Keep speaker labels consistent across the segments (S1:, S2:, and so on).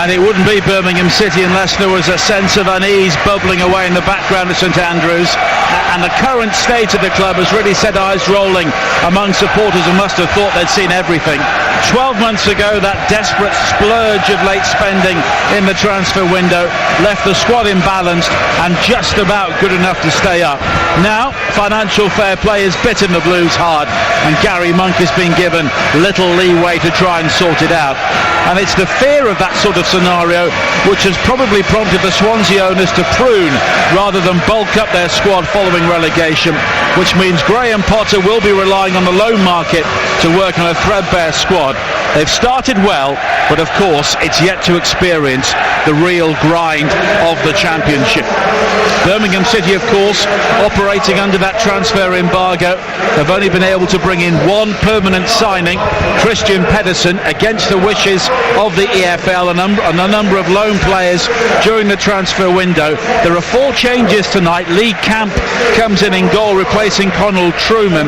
S1: And it wouldn't be Birmingham City unless there was a sense of unease bubbling away in the background of St Andrews. And the current state of the club has really set eyes rolling among supporters who must have thought they'd seen everything. 12 months ago, that desperate splurge of late spending in the transfer window left the squad imbalanced and just about good enough to stay up. Now, financial fair play is bitten the Blues hard, and Gary Monk has been given little leeway to try and sort it out. And it's the fear of that sort of scenario which has probably prompted the Swansea owners to prune rather than bulk up their squad following relegation, which means Graham Potter will be relying on the loan market to work on a threadbare squad. They've started well, but of course it's yet to experience the real grind of the Championship. Birmingham City, of course, operating under that transfer embargo, have only been able to bring in one permanent signing, Christian Pedersen, against the wishes of the EFL and a number of loan players during the transfer window. There are 4 changes tonight. Lee Camp comes in goal, replacing Conal Truman.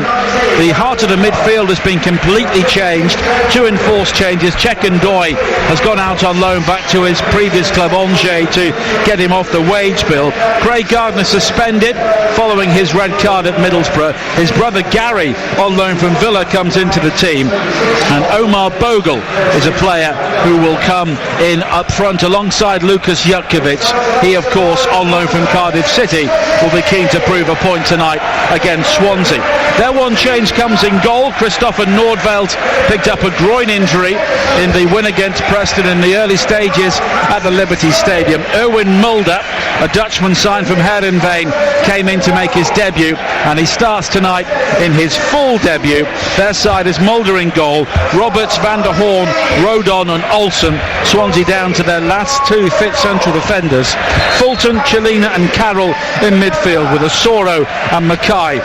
S1: The heart of the midfield has been completely changed. 2 enforced changes. Chekandoy has gone out on loan back to his previous club Angers to get him off the wage bill. Craig Gardner suspended following his red card at Middlesbrough. His brother Gary, on loan from Villa, comes into the team, and Omar Bogle is a player who will come in up front alongside Lukas Jutkiewicz. He, of course, on loan from Cardiff City, will be keen to prove a point tonight against Swansea. Their one change comes in goal. Christopher Nordveld picked up a groin injury in the win against Preston in the early stages at the Liberty Stadium. Erwin Mulder, a Dutchman signed from Heerenveen, came in to make his debut, and he starts tonight in his full debut. Their side is Mulder in goal, Roberts, Van der Horn, Rodon and Olsen. Swansea down to their last 2 fit central defenders, Fulton, Chelina and Carroll in midfield, with Osoro and Mackay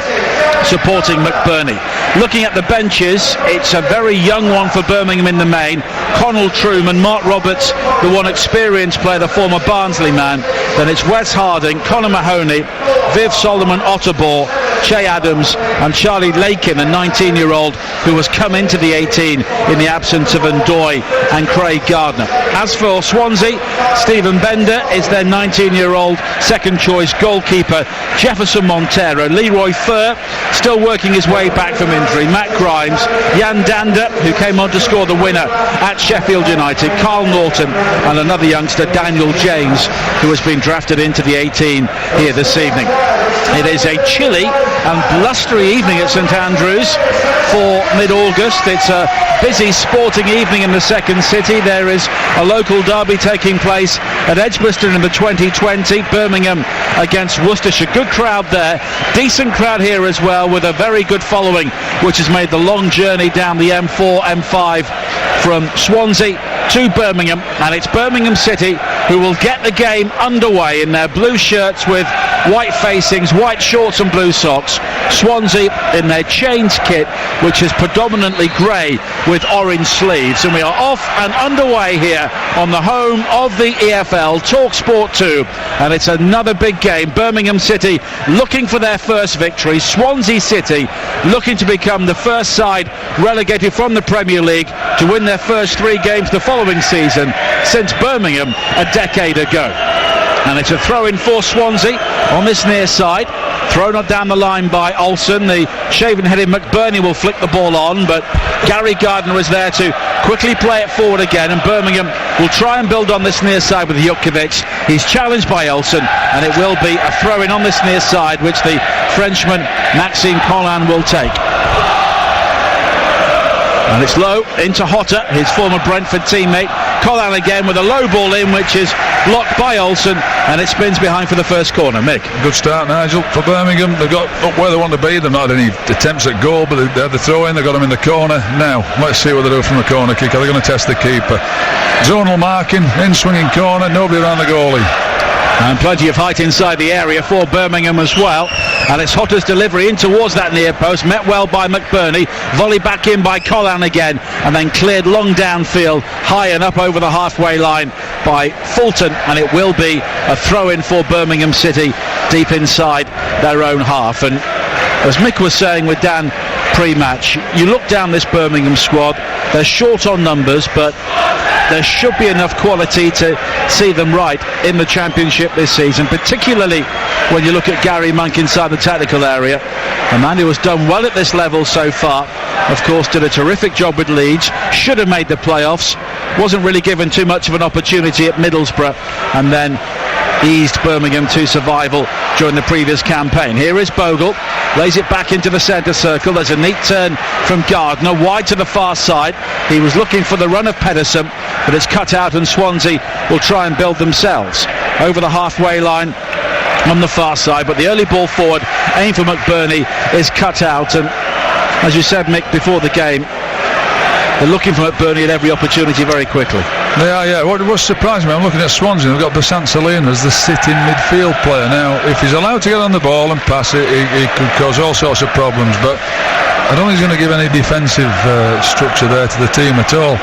S1: supporting McBurney. Looking at the benches, it's a very young one for Birmingham in the main. Conal Truman, Mark Roberts, the one experienced player, the former Barnsley man. Then it's Wes Harding, Conor Mahoney, Viv Solomon Otterbor, Che Adams and Charlie Lakin, a 19-year-old who has come into the 18 in the absence of Ndoye and Craig Gardner. As for Swansea, Stephen Bender is their 19-year-old second choice goalkeeper. Jefferson Montero, Leroy Fur, still working his way back from injury, Matt Grimes, Jan Dander, who came on to score the winner at Sheffield United, Carl Norton and another youngster, Daniel James, who has been drafted into the 18 here this evening. It is a chilly and blustery evening at St Andrews for mid-August. It's a busy sporting evening in the second city. There is a local derby taking place at Edgbaston in the 2020, Birmingham against Worcestershire. Good crowd there, decent crowd here as well, with a very good following which has made the long journey down the M4, M5 from Swansea to Birmingham. And it's Birmingham City who will get the game underway in their blue shirts with white facings, white shorts and blue socks. Swansea in their change kit, which is predominantly grey with orange sleeves. And we are off and underway here on the home of the EFL, TalkSport 2, and it's another big game. Birmingham City looking for their first victory, Swansea City looking to become the first side relegated from the Premier League to win their first 3 games the following season since Birmingham a decade ago. And it's a throw-in for Swansea on this near side, thrown down the line by Olsen. The shaven-headed McBurney will flick the ball on, but Gary Gardner is there to quickly play it forward again, and Birmingham will try and build on this near side with Jutkiewicz. He's challenged by Olsen, and it will be a throw-in on this near side, which the Frenchman Maxime Collin will take. And it's low into Hotter, his former Brentford teammate. Collin again with a low ball in, which is blocked by Olsen, and it spins behind for the first corner. Mick.
S2: Good start, Nigel, for Birmingham. They've got up where they want to be. They've not had any attempts at goal, but they had the throw in, they got him in the corner. Now let's see what they do from the corner kick. Are they going to test the keeper? Zonal marking, in swinging corner, nobody around the goalie.
S1: And plenty of height inside the area for Birmingham as well. And it's Hotter's delivery in towards that near post, met well by McBurney, volley back in by Collin again, and then cleared long downfield, high and up over the halfway line by Fulton, and it will be a throw-in for Birmingham City deep inside their own half. And as Mick was saying with Dan pre-match, you look down this Birmingham squad, they're short on numbers, but there should be enough quality to see them right in the Championship this season, particularly when you look at Gary Monk inside the technical area. A man who has done well at this level so far. Of course, did a terrific job with Leeds, should have made the playoffs, wasn't really given too much of an opportunity at Middlesbrough, and then eased Birmingham to survival during the previous campaign. Here is Bogle, lays it back into the centre circle. There's a neat turn from Gardner, wide to the far side. He was looking for the run of Pedersen, but it's cut out, and Swansea will try and build themselves over the halfway line on the far side, but the early ball forward, aim for McBurney, is cut out. And as you said, Mick, before the game, they're looking for McBurney at every opportunity very quickly.
S2: They are, yeah. What surprised me, I'm looking at Swansea, they've got Basant Salina as the sitting midfield player. Now, if he's allowed to get on the ball and pass it, he could cause all sorts of problems, but I don't think he's going to give any defensive structure there to the team at all.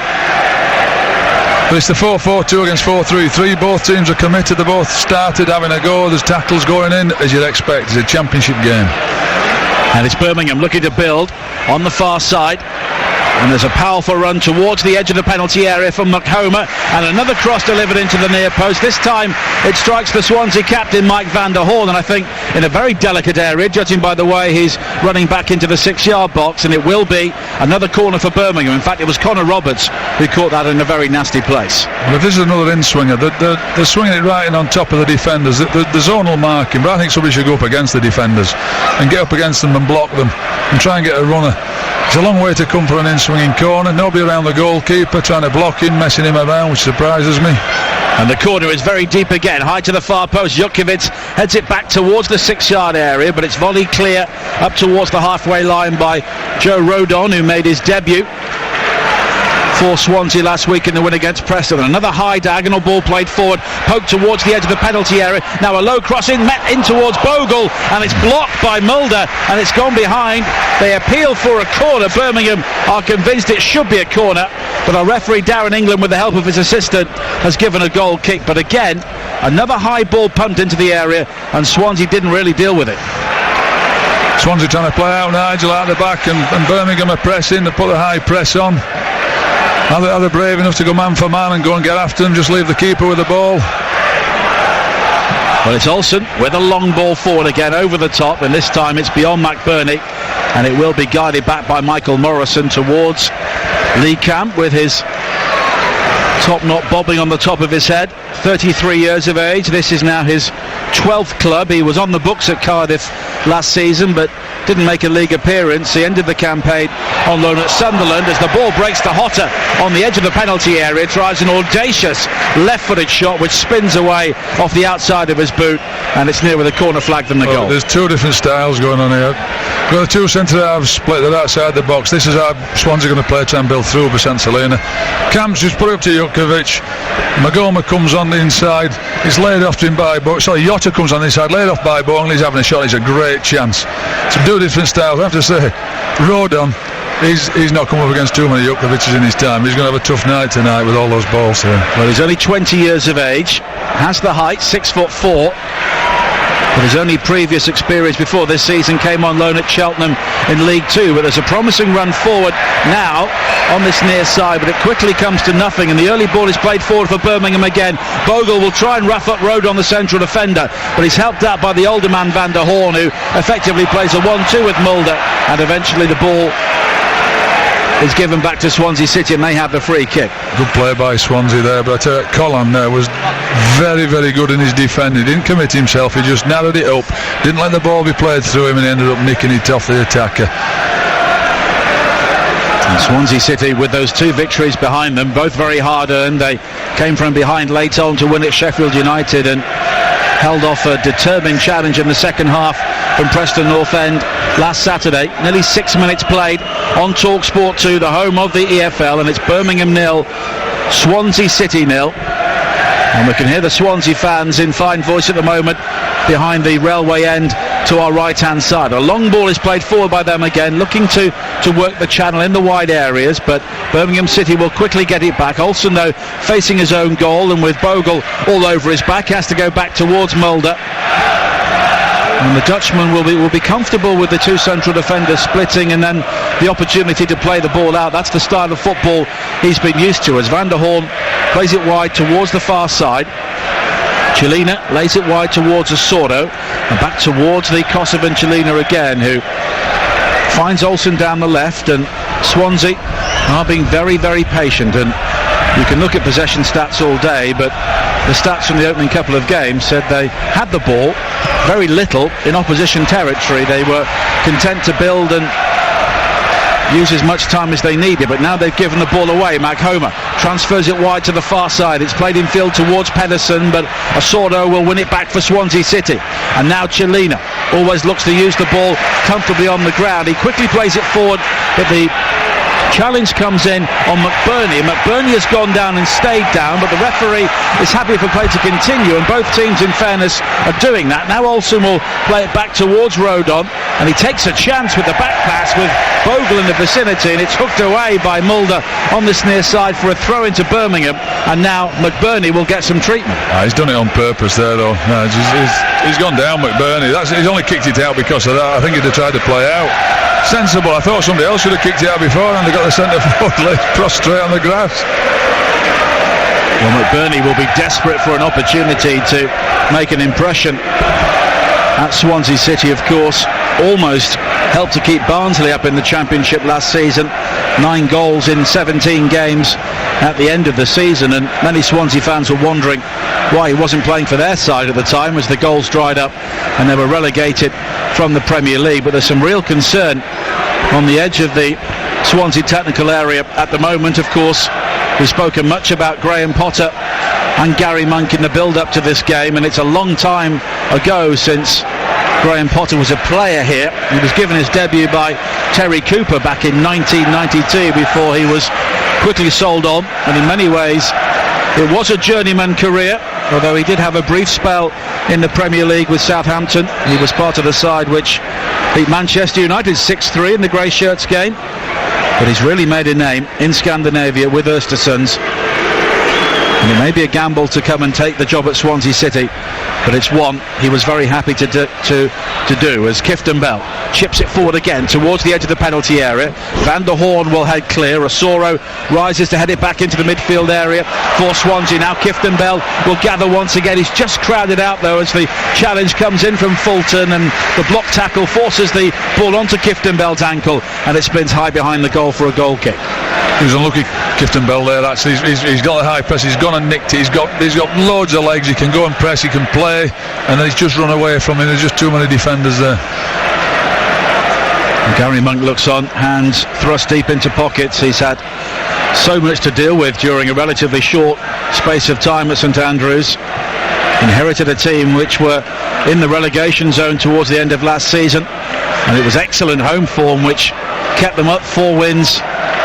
S2: But it's the 4-4-2 against 4-3-3. Both teams are committed. They both started having a go. There's tackles going in, as you'd expect. It's a Championship game.
S1: And it's Birmingham looking to build on the far side. And there's a powerful run towards the edge of the penalty area from McHomer, and another cross delivered into the near post. This time it strikes the Swansea captain Mike van der Horn, and I think in a very delicate area, judging by the way he's running back into the 6-yard box, and it will be another corner for Birmingham. In fact, it was Connor Roberts who caught that in a very nasty place.
S2: Well, if this is another in-swinger, they're swinging it right in on top of the defenders. The zonal marking, but I think somebody should go up against the defenders and get up against them and block them and try and get a runner. It's a long way to come for an in-swinging corner. Nobody around the goalkeeper trying to block him, messing him around, which surprises me.
S1: And the corner is very deep again, high to the far post. Jukovic heads it back towards the 6-yard area, but it's volleyed clear up towards the halfway line by Joe Rodon, who made his debut for Swansea last week in the win against Preston. Another high diagonal ball played forward, poked towards the edge of the penalty area. Now a low cross in, met in towards Bogle, and it's blocked by Mulder, and it's gone behind. They appeal for a corner. Birmingham are convinced it should be a corner, but our referee Darren England, with the help of his assistant, has given a goal kick. But again, another high ball pumped into the area, and Swansea didn't really deal with it.
S2: Swansea trying to play out Nigel out the back, and Birmingham are pressing. They put the high press on. Are they brave enough to go man for man and go and get after them, just leave the keeper with the ball?
S1: Well, it's Olsen with a long ball forward again over the top, and this time it's beyond McBurney, and it will be guided back by Michael Morrison towards Lee Camp with his top knot bobbing on the top of his head. 33 years of age. This is now his 12th club. He was on the books at Cardiff last season, but didn't make a league appearance. He ended the campaign on loan at Sunderland as the ball breaks to Hotter on the edge of the penalty area. Tries an audacious left-footed shot which spins away off the outside of his boot, and it's nearer the corner flag than the goal.
S2: There's two different styles going on here. We've got the two centre halves split. They're outside the box. This is how Swansea are going to play, try and build through Basant Salina. Camp's just put it up to Jukovic. Magoma comes on the inside. It's laid off to him by Bo. Sorry, Yotta comes on the inside, laid off by Bo. He's having a shot. It's a great chance. Some two different styles. I have to say, Rodon, he's not come up against too many Jukovic's in his time. He's going to have a tough night tonight with all those balls here.
S1: Well, he's only 20 years of age, has the height, 6'4", but his only previous experience before this season came on loan at Cheltenham in League Two. But there's a promising run forward now on this near side, but it quickly comes to nothing, and the early ball is played forward for Birmingham again. Bogle will try and rough up Road on the central defender, but he's helped out by the older man Van der Horn, who effectively plays a 1-2 with Mulder, and eventually the ball is given back to Swansea City, and they have the free kick.
S2: Good play by Swansea there, but Colin there was very, very good in his defending. He didn't commit himself, he just narrowed it up, didn't let the ball be played through him, and he ended up nicking it off the attacker.
S1: And Swansea City with those two victories behind them, both very hard earned. They came from behind late on to win at Sheffield United and held off a determined challenge in the second half from Preston North End last Saturday. Nearly 6 minutes played on TalkSport 2, the home of the EFL, and it's Birmingham 0, Swansea City 0. And we can hear the Swansea fans in fine voice at the moment behind the railway end to our right hand side. A long ball is played forward by them again, looking to work the channel in the wide areas, but Birmingham City will quickly get it back. Olsen, though, facing his own goal, and with Bogle all over his back, has to go back towards Mulder. And the Dutchman will be comfortable with the two central defenders splitting, and then the opportunity to play the ball out. That's the style of football he's been used to, as Van der Hoorn plays it wide towards the far side. Chelina lays it wide towards Osoro, and back towards the Kosovan Chelina again, who finds Olsen down the left. And Swansea are being very, very patient, and you can look at possession stats all day, but the stats from the opening couple of games said they had the ball very little in opposition territory. They were content to build and use as much time as they needed, but now they've given the ball away. Maghoma transfers it wide to the far side. It's played in field towards Pedersen, but Osoro will win it back for Swansea City. And now Chelina always looks to use the ball comfortably on the ground. He quickly plays it forward, but the challenge comes in on McBurney. McBurney has gone down and stayed down, but the referee is happy for play to continue, and both teams, in fairness, are doing that. Now Olsen will play it back towards Rodon, and he takes a chance with the back pass with Bogle in the vicinity, and it's hooked away by Mulder on this near side for a throw into Birmingham, and now McBurney will get some treatment.
S2: He's done it on purpose there, though. He's gone down, McBurney. He's only kicked it out because of that. I think he'd have tried to play out. Sensible. I thought somebody else should have kicked it out before, and they got the centre forward laid prostrate on the grass.
S1: Well, McBurney will be desperate for an opportunity to make an impression at Swansea City, of course. Almost helped to keep Barnsley up in the Championship last season. 9 goals in 17 games at the end of the season, and many Swansea fans were wondering why he wasn't playing for their side at the time, as the goals dried up and they were relegated from the Premier League. But there's some real concern on the edge of the Swansea technical area at the moment. Of course, we've spoken much about Graham Potter and Gary Monk in the build-up to this game, and it's a long time ago since Graham Potter was a player here. He was given his debut by Terry Cooper back in 1992 before he was quickly sold on, and in many ways it was a journeyman career, although he did have a brief spell in the Premier League with Southampton. He was part of the side which beat Manchester United 6-3 in the grey shirts game, but he's really made a name in Scandinavia with Östersunds, and it may be a gamble to come and take the job at Swansea City, but it's one he was very happy to do, as Kifton Bell chips it forward again towards the edge of the penalty area. Van der Hoorn will head clear. Osoro rises to head it back into the midfield area for Swansea. Now Kifton Bell will gather once again. He's just crowded out though as the challenge comes in from Fulton, and the block tackle forces the ball onto Kifton Bell's ankle, and it spins high behind the goal for a goal kick.
S2: He was unlucky, Kifton Bell there. Actually, he's got a high press. He's gone and nicked it. He's got loads of legs. He can go and press. He can play, and he's just run away from him. There's just too many defenders there.
S1: And Gary Monk looks on, hands thrust deep into pockets. He's had so much to deal with during a relatively short space of time at St Andrews. Inherited a team which were in the relegation zone towards the end of last season, and it was excellent home form which kept them up. 4 wins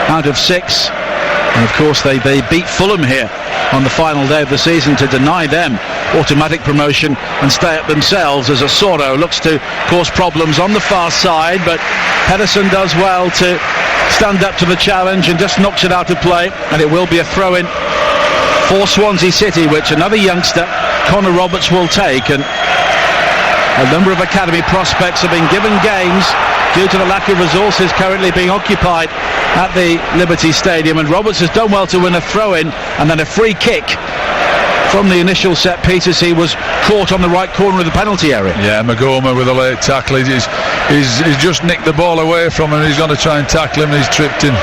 S1: out of 6, and of course they beat Fulham here on the final day of the season to deny them automatic promotion and stay up themselves, as Osoro looks to cause problems on the far side, but Pedersen does well to stand up to the challenge and just knocks it out of play, and it will be a throw-in for Swansea City, which another youngster, Connor Roberts, will take. And a number of academy prospects have been given games due to the lack of resources currently being occupied at the Liberty Stadium, and Roberts has done well to win a throw-in and then a free kick from the initial set piece as he was caught on the right corner of the penalty area.
S2: Yeah, Maghoma with a late tackle. He's just nicked the ball away from him. He's going to try and tackle him, and he's tripped him.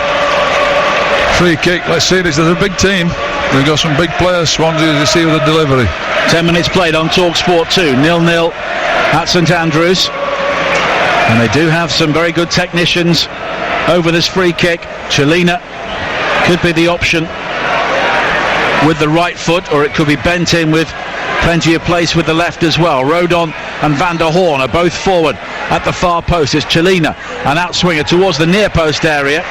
S2: Free kick. Let's see this. There's a big team. We've got some big players. Swansea, as you see with the delivery.
S1: 10 minutes played on TalkSport 2, 0-0 at St Andrews, and they do have some very good technicians over this free kick. Chelina could be the option with the right foot, or it could be bent in with plenty of place with the left as well. Rodon and Van der Hoorn are both forward at the far post. It's Chelina, an outswinger towards the near post area,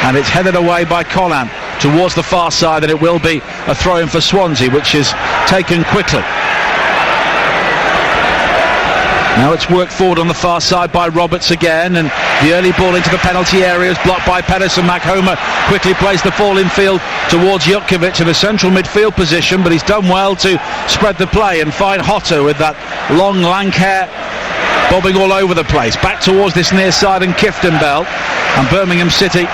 S1: and it's headed away by Collan towards the far side, and it will be a throw-in for Swansea, which is taken quickly. Now it's worked forward on the far side by Roberts again, and the early ball into the penalty area is blocked by Pedersen. Maghoma quickly plays the ball in field towards Jutkiewicz in a central midfield position, but he's done well to spread the play and find Hotter with that long lank hair bobbing all over the place. Back towards this near side and Kieftenbeld, and Birmingham City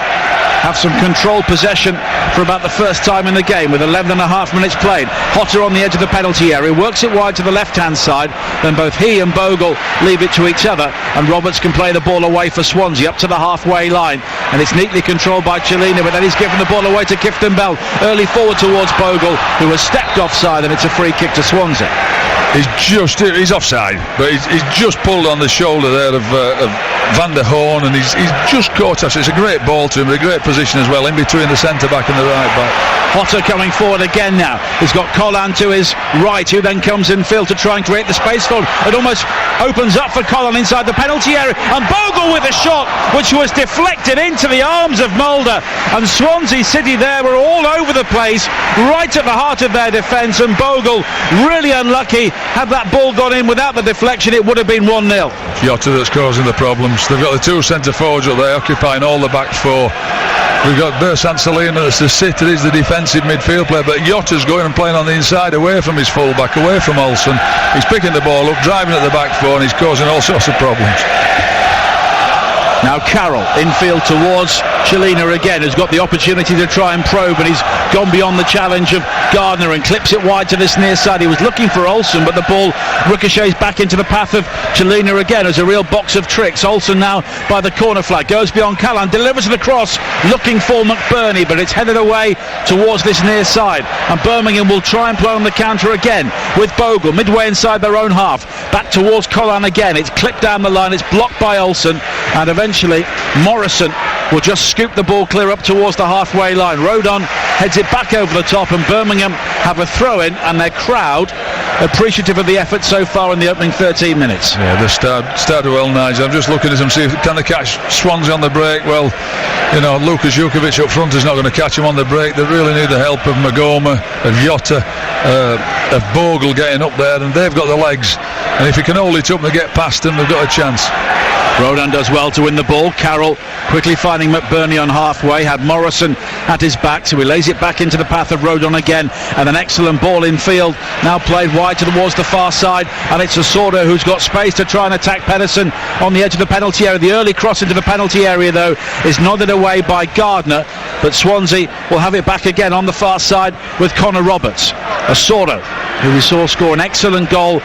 S1: have some controlled possession for about the first time in the game with 11 and a half minutes played. Hotter on the edge of the penalty area, works it wide to the left hand side, then both he and Bogle leave it to each other, and Roberts can play the ball away for Swansea up to the halfway line, and it's neatly controlled by Chelina, but then he's given the ball away to Kieftenbeld, early forward towards Bogle, who has stepped offside, and it's a free kick to Swansea.
S2: He's offside, but he's just pulled on the shoulder there of Van der Hoorn, and he's just caught us. It's a great ball to him, a great position as well, in between the centre back and the right back.
S1: Hotter coming forward again now. He's got Collan to his right, who then comes in field to try and create the space for him. It almost opens up for Collan inside the penalty area, and Bogle with a shot which was deflected into the arms of Mulder, and Swansea City there were all over the place, right at the heart of their defence, and Bogle really unlucky. Had that ball gone in without the deflection, it would have been 1-0.
S2: Jota that's causing the problems. They've got the two centre forwards up there occupying all the back four. We've got Bersant Salina that's the sitter, he's the defensive midfield player, but Jota's going and playing on the inside, away from his full-back, away from Olsen. He's picking the ball up, driving at the back four, and he's causing all sorts of problems.
S1: Now Carroll infield towards Chelina again, who's got the opportunity to try and probe, and he's gone beyond the challenge of Gardner and clips it wide to this near side. He was looking for Olsen, but the ball ricochets back into the path of Chelina again as a real box of tricks. Olsen now by the corner flag, goes beyond Callan, delivers the cross, looking for McBurney, but it's headed away towards this near side, and Birmingham will try and play on the counter again with Bogle midway inside their own half, back towards Collan again. It's clipped down the line, it's blocked by Olsen, and eventually Morrison will just scoop the ball clear up towards the halfway line. Rodon heads it back over the top, and Birmingham have a throw-in, and their crowd appreciative of the effort so far in the opening 13 minutes.
S2: Yeah, they started well, Nigel. I'm just looking at them, see if can they catch Swansea on the break. Well, you know, Lukas Jukovic up front is not going to catch him on the break. They really need the help of Magoma, of Jota, of Bogle getting up there, and they've got the legs, and if you can hold it up and get past them, they've got a chance.
S1: Rodon does well to win the ball. Carroll quickly finding McBurney on halfway, had Morrison at his back, so he lays it back into the path of Rodon again, and an excellent ball in field, now played wide towards the far side, and it's Asoro who's got space to try and attack Pedersen on the edge of the penalty area. The early cross into the penalty area though is nodded away by Gardner, but Swansea will have it back again on the far side with Connor Roberts. Asoro, who we saw score an excellent goal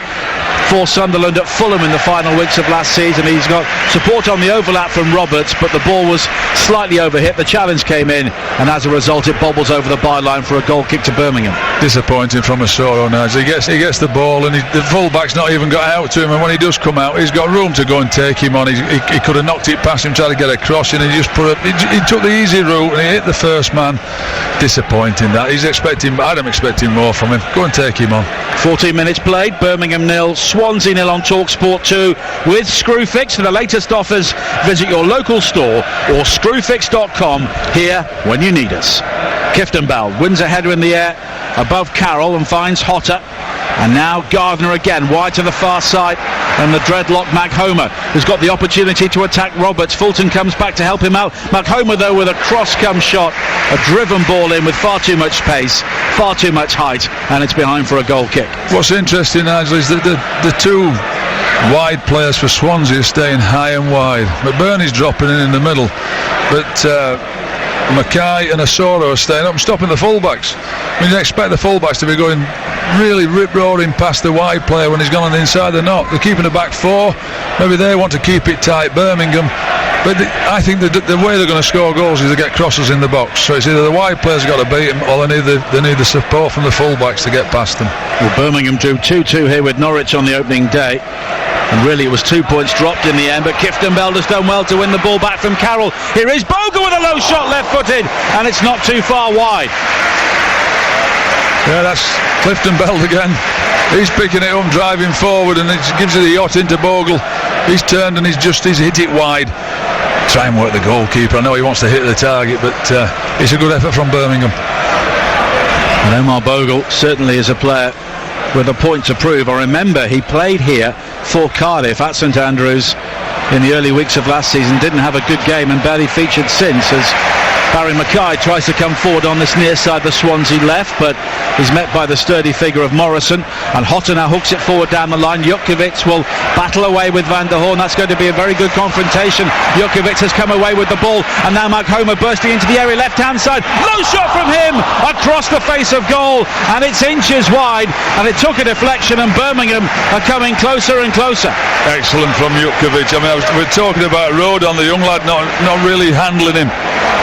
S1: for Sunderland at Fulham in the final weeks of last season. He's got support on the overlap from Roberts, but the ball was slightly overhit. The challenge came in, and as a result it bobbles over the byline for a goal kick to Birmingham.
S2: Disappointing from Asoro now. He gets the ball, and the full-back's not even got out to him, and when he does come out, he's got room to go and take him on. He could have knocked it past him, tried to get a cross in, and he just he took the easy route, and he hit the first man. Disappointing that. I'm expecting more from him. Go and take him on. 14
S1: minutes played, Birmingham 0, Swansea 0 on TalkSport 2 with Screwfix. For the latest offers, visit your local store or screwfix.com, here when you need us. Kieftenbeld wins a header in the air above Carroll and finds Hotter, and now Gardner again wide to the far side, and the dreadlock Maghoma has got the opportunity to attack Roberts. Fulton comes back to help him out. Maghoma though with a cross-come shot, a driven ball in with far too much pace, far too much height, and it's behind for a goal kick.
S2: What's interesting, Nigel, is that the two wide players for Swansea are staying high and wide. McBurney's dropping in the middle, but Mackay and Asoro are staying up and stopping the fullbacks. I mean, you expect the fullbacks to be going really rip-roaring past the wide player when he's gone on the inside. They're not. They're keeping the back four. Maybe they want to keep it tight, Birmingham. But I think the way they're going to score goals is to get crosses in the box. So it's either the wide players have got to beat them, or they need the support from the fullbacks to get past them.
S1: Well, Birmingham drew 2-2 here with Norwich on the opening day, and really it was 2 points dropped in the end, but Kieftenbeld has done well to win the ball back from Carroll. Here is Bogle with a low shot, left-footed, and it's not too far wide.
S2: Yeah, that's Kieftenbeld again. He's picking it up, driving forward, and it gives it a yacht into Bogle. He's turned and he's hit it wide. Try and work the goalkeeper. I know he wants to hit the target, but it's a good effort from Birmingham.
S1: And Omar Bogle certainly is a player with a point to prove. I remember he played here for Cardiff at St Andrews in the early weeks of last season, didn't have a good game and barely featured since, as Barry Mackay tries to come forward on this near side, the Swansea left, but he's met by the sturdy figure of Morrison, and Hotter now hooks it forward down the line. Jutkiewicz will battle away with Van der Horn. That's going to be a very good confrontation. Jutkiewicz has come away with the ball, and now Mark Homer bursting into the area, left hand side, low shot from him across the face of goal, and it's inches wide, and it took a deflection, and Birmingham are coming closer and closer.
S2: Excellent from Jutkiewicz. I mean, we're talking about Rodon, the young lad, not really handling him.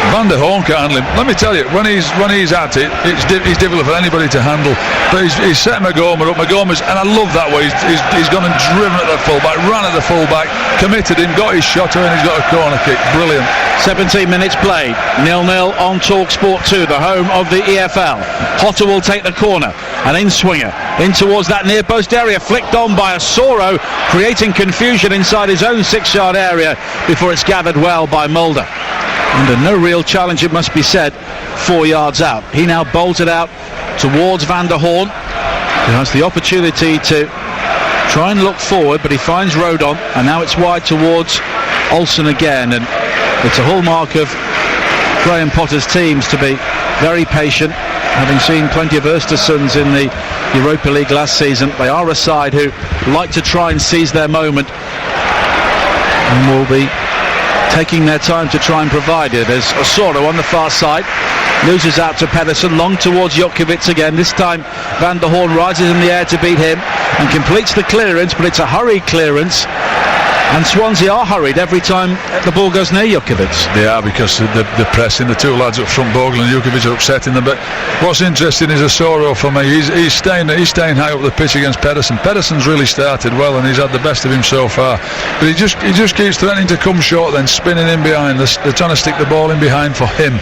S2: Van der Horn can't handle him. Let me tell you, when he's at it, it's difficult for anybody to handle. But he's set Magoma up. Magoma's, and I love that way. He's gone and driven at the fullback, ran at the fullback, committed him, got his shot, and he's got a corner kick. Brilliant.
S1: 17 minutes played, 0-0 on TalkSport 2, the home of the EFL. Hotter will take the corner, an in-swinger in towards that near post area, flicked on by Asoro, creating confusion inside his own 6-yard area before it's gathered well by Mulder. Under no real challenge, it must be said, 4 yards out. He now bolted out towards Van der Horn, who has the opportunity to try and look forward, but he finds Rodon, and now it's wide towards Olsen again, and it's a hallmark of Graham Potter's teams to be very patient. Having seen plenty of Östersunds in the Europa League last season, they are a side who like to try and seize their moment, and will be taking their time to try and provide it. There's Asoro on the far side, loses out to Pedersen, long towards Jutkiewicz again. This time Van der Horn rises in the air to beat him and completes the clearance, but it's a hurried clearance, and Swansea are hurried every time the ball goes near Jutkiewicz.
S2: They are, because the pressing, the two lads up front, Bogle and Jutkiewicz, are upsetting them. But what's interesting is Asoro for me. He's staying high up the pitch against Pedersen. Pedersen's really started well, and he's had the best of him so far. But he just keeps threatening to come short, then spinning in behind. They're trying to stick the ball in behind for him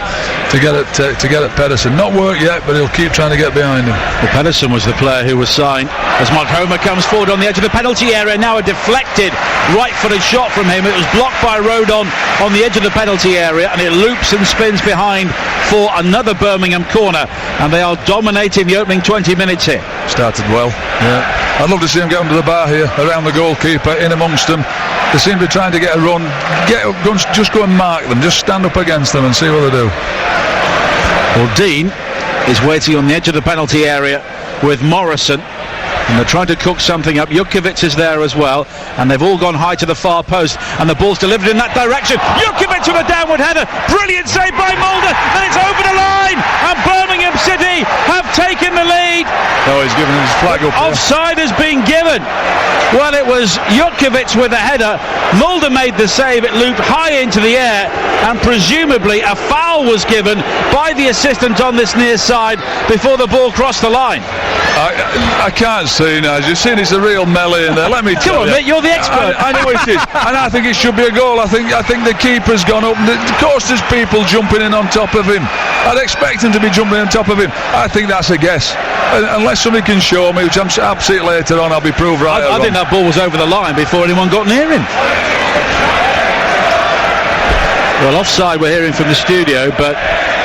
S2: to get at Pedersen. Not worked yet, but he'll keep trying to get behind him.
S1: Well, Pedersen was the player who was signed as Mark Homer comes forward on the edge of the penalty area. Now a deflected right-footed shot from him. It was blocked by Rodon on the edge of the penalty area, and it loops and spins behind for another Birmingham corner, and they are dominating the opening 20 minutes here.
S2: Started well. Yeah, I'd love to see him get under the bar here, around the goalkeeper, in amongst them. They seem to be trying to get a run. Just go and mark them. Just stand up against them and see what they do.
S1: Well, Dean is waiting on the edge of the penalty area with Morrison, and they're trying to cook something up. Jutkiewicz is there as well, and they've all gone high to the far post, and the ball's delivered in that direction. Jutkiewicz with a downward header, brilliant save by Mulder, and it's over the line, and Birmingham City have taken the lead.
S2: Oh, he's given his flag up.
S1: Offside has been given. Well, it was Jutkiewicz with a header. Mulder made the save. It looped high into the air, and presumably a foul was given by the assistant on this near side before the ball crossed the line.
S2: I can't see now. You've seen it's a real melee in there. Let me tell you.
S1: Come on, mate, you're the expert.
S2: I know it is, and I think it should be a goal. I think the keeper's gone up. Of course, there's people jumping in on top of him. I'd expect him to be jumping on top of him. I think that's a guess. Unless somebody can show me, which I'm absolutely later on, I'll be proved right.
S1: I think that ball was over the line before anyone got near him. Well, offside we're hearing from the studio, but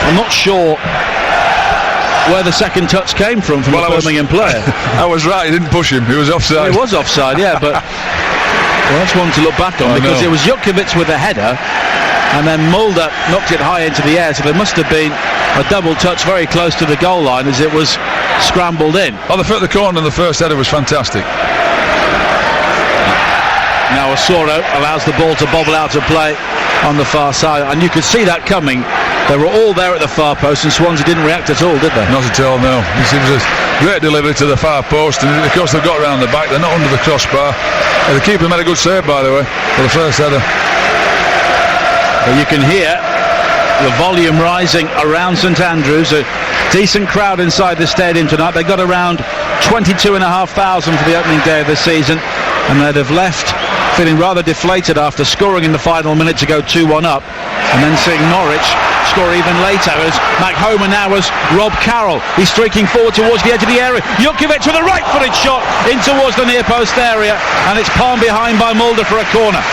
S1: I'm not sure where the second touch came from the Birmingham player.
S2: I was right, he didn't push him, he was offside.
S1: He was offside, yeah, but well, that's one to look back on, because it was Jutkiewicz with a header, and then Mulder knocked it high into the air, so there must have been a double touch very close to the goal line as it was scrambled in.
S2: Oh, the corner in the first header was fantastic.
S1: Now Asoro allows the ball to bobble out of play on the far side, and you could see that coming. They were all there at the far post, and Swansea didn't react at all, did they?
S2: Not at all, no. It seems a great delivery to the far post, and of course they've got round the back. They're not under the crossbar. The keeper made a good save, by the way, for the first header.
S1: Well, you can hear the volume rising around St Andrews. A decent crowd inside the stadium tonight. They got around 22,500 for the opening day of the season, and they'd have left feeling rather deflated after scoring in the final minute to go 2-1 up, and then seeing Norwich score even later as Mac Homer now has Rob Carroll. He's streaking forward towards the edge of the area. Jutkiewicz with a right-footed shot in towards the near post area, and it's palmed behind by Mulder for a corner.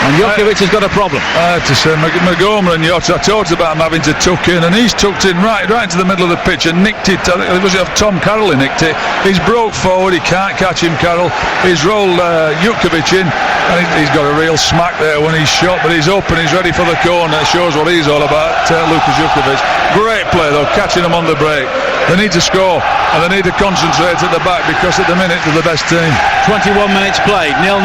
S1: And Jukovic has got a problem.
S2: I have to say, Magoma and Jota, I talked about him having to tuck in, and he's tucked in right into the middle of the pitch and nicked it. Was it Tom Carroll who nicked it? He's broke forward, he can't catch him, Carroll. He's rolled Jukovic in, and he's got a real smack there when he's shot, but he's up and he's ready for the corner. It shows what he's all about, Lukas Jukovic. Great play though, catching him on the break. They need to score, and they need to concentrate at the back, because at the minute they're the best team.
S1: 21 minutes played, 0-0.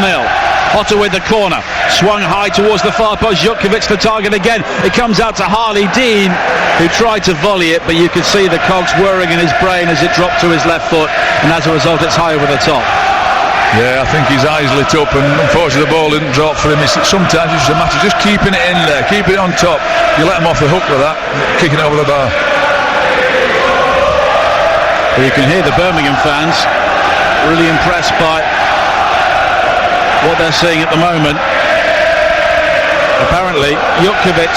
S1: Hotter with the corner, swung high towards the far post. Jukovic the target again. It comes out to Harley Dean, who tried to volley it, but you could see the cogs whirring in his brain as it dropped to his left foot, and as a result it's high over the top.
S2: Yeah, I think his eyes lit up, and unfortunately the ball didn't drop for him. Sometimes it's just a matter of just keeping it in there, keeping it on top. You let him off the hook with that, kicking it over the bar.
S1: Well, you can hear the Birmingham fans really impressed by what they're seeing at the moment. Apparently Jukovic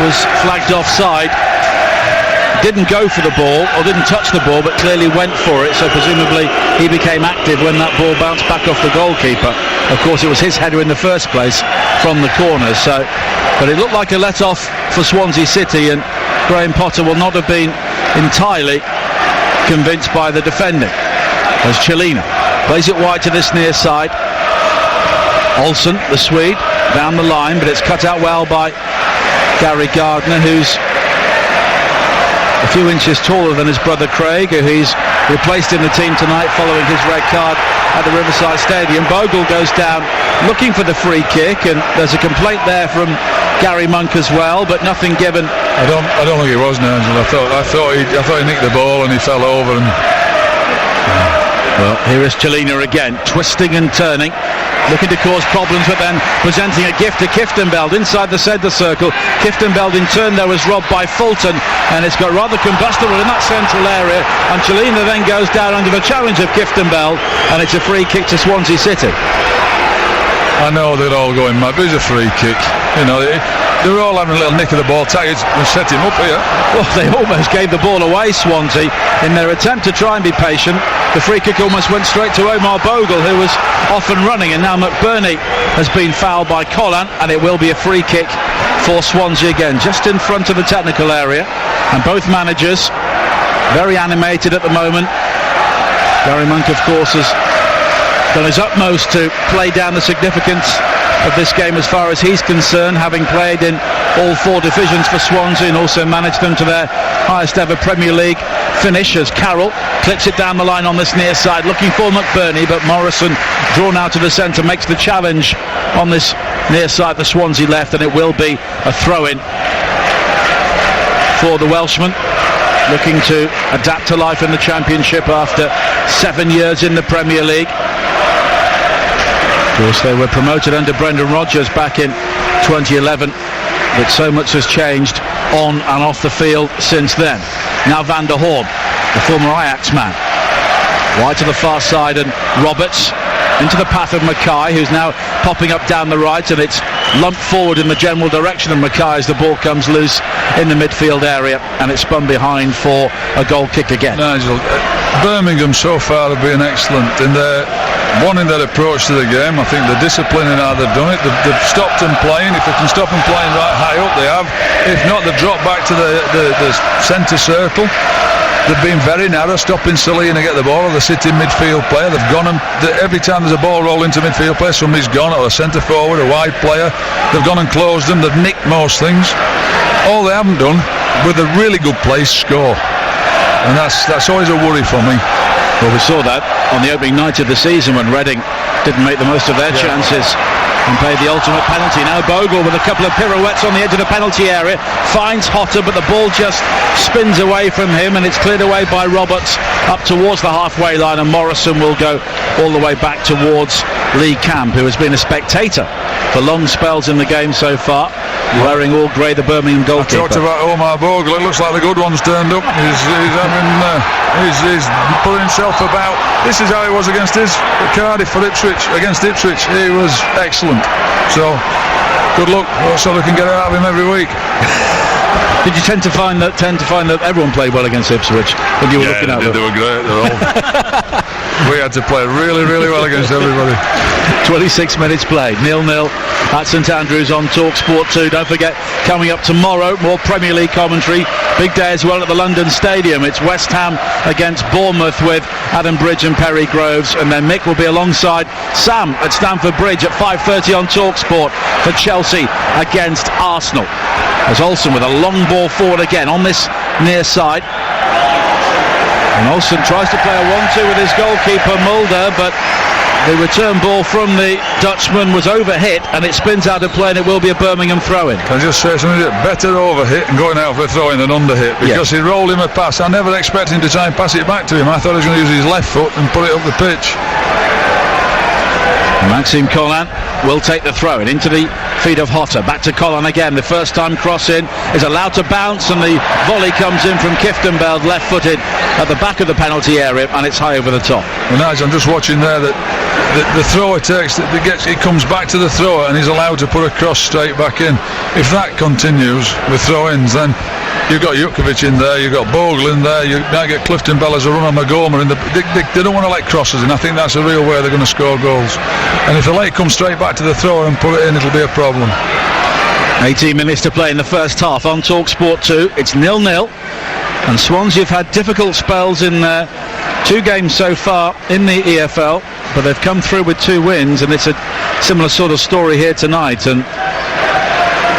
S1: was flagged offside, didn't go for the ball or didn't touch the ball, but clearly went for it, so presumably he became active when that ball bounced back off the goalkeeper. Of course it was his header in the first place from the corner, but it looked like a let-off for Swansea City, and Graham Potter will not have been entirely convinced by the defending, as Chelina plays it wide to this near side. Olsen, the Swede, down the line, but it's cut out well by Gary Gardner, who's a few inches taller than his brother Craig, who he's replaced in the team tonight following his red card at the Riverside Stadium. Bogle goes down looking for the free kick, and there's a complaint there from Gary Monk as well, but nothing given.
S2: I don't think it was, Nigel. I thought he nicked the ball and he fell over. And
S1: well, here is Chelina again, twisting and turning, looking to cause problems, but then presenting a gift to Kieftenbeld inside the centre circle. Kieftenbeld in turn though is robbed by Fulton, and it's got rather combustible in that central area, and Chelina then goes down under the challenge of Kieftenbeld, and it's a free kick to Swansea City.
S2: I know they're all going mad, but it's a free kick. You know, they're all having a little nick of the ball. Taggart set him up here.
S1: Well, they almost gave the ball away, Swansea, in their attempt to try and be patient. The free kick almost went straight to Omar Bogle, who was off and running, and now McBurney has been fouled by Collan, and it will be a free kick for Swansea again, just in front of the technical area, and both managers very animated at the moment. Gary Monk, of course, has done his utmost to play down the significance of this game as far as he's concerned, having played in all four divisions for Swansea and also managed them to their highest ever Premier League finish, as Carroll clips it down the line on this near side looking for McBurney, but Morrison, drawn out to the centre, makes the challenge on this near side, the Swansea left, and it will be a throw-in for the Welshman, looking to adapt to life in the Championship after 7 years in the Premier League. Of course, they were promoted under Brendan Rodgers back in 2011, but so much has changed on and off the field since then. Now Van der Horn, the former Ajax man, wide to the far side, and Roberts into the path of Mackay, who's now popping up down the right, and it's lumped forward in the general direction of Mackay as the ball comes loose in the midfield area, and it's spun behind for a goal kick again.
S2: Nigel, Birmingham so far have been excellent in their approach to the game. I think the discipline in how they've done it. They've stopped them playing. If they can stop them playing right high up, they have. If not, they've dropped back to the centre circle. They've been very narrow, stopping Selina get the ball, or the City midfield player. They've gone and every time there's a ball roll into midfield player, somebody's gone, or a centre forward, a wide player. They've gone and closed them. They've nicked most things. All they haven't done, with a really good play, score, and that's always a worry for me.
S1: Well, we saw that on the opening night of the season when Reading didn't make the most of their chances and played the ultimate penalty. Now Bogle with a couple of pirouettes on the edge of the penalty area, finds Hotter, but the ball just spins away from him, and it's cleared away by Roberts up towards the halfway line, and Morrison will go all the way back towards Lee Camp, who has been a spectator for long spells in the game so far, wearing all grey, the Birmingham goalkeeper.
S2: I talked about Omar Bogle. It looks like the good one's turned up. He's putting himself about. This is how he was against Cardiff for Ipswich. Against Ipswich, he was excellent. So good luck. So they can get it out of him every week.
S1: Did you tend to find that everyone played well against Ipswich when you were looking at them?
S2: They were great. They're all We had to play really, really well against everybody.
S1: 26 minutes played, 0-0 at St Andrews on TalkSport 2. Don't forget, coming up tomorrow, more Premier League commentary. Big day as well at the London Stadium. It's West Ham against Bournemouth with Adam Bridge and Perry Groves, and then Mick will be alongside Sam at Stamford Bridge at 5:30 on TalkSport for Chelsea against Arsenal. As Olsen with a long ball forward again on this near side. And Olsen tries to play a 1-2 with his goalkeeper Mulder, but the return ball from the Dutchman was overhit and it spins out of play, and it will be a Birmingham throw-in.
S2: Can I just say something? Better overhit and going out for a throw-in than underhit, because he rolled him a pass. I never expected him to try and pass it back to him. I thought he was going to use his left foot and put it up the pitch.
S1: Maxime Collin will take the throw in into the feet of Hotter. Back to Collin again. The first time cross in is allowed to bounce, and the volley comes in from Kieftenbeld, left-footed at the back of the penalty area, and it's high over the top.
S2: Well, Nigel, I'm just watching there that the thrower takes, it comes back to the thrower and he's allowed to put a cross straight back in. If that continues with throw-ins, then you've got Jutkovic in there, you've got Bogle in there, you might get Clifton-Bell as a run on Magoma in they don't want to let crosses in. I think that's a real way they're going to score goals. And if the leg comes straight back to the thrower and put it in, it'll be a problem.
S1: 18 minutes to play in the first half on TalkSport 2. It's 0-0, and Swansea have had difficult spells in 2 games so far in the EFL, but they've come through with 2 wins, and it's a similar sort of story here tonight. And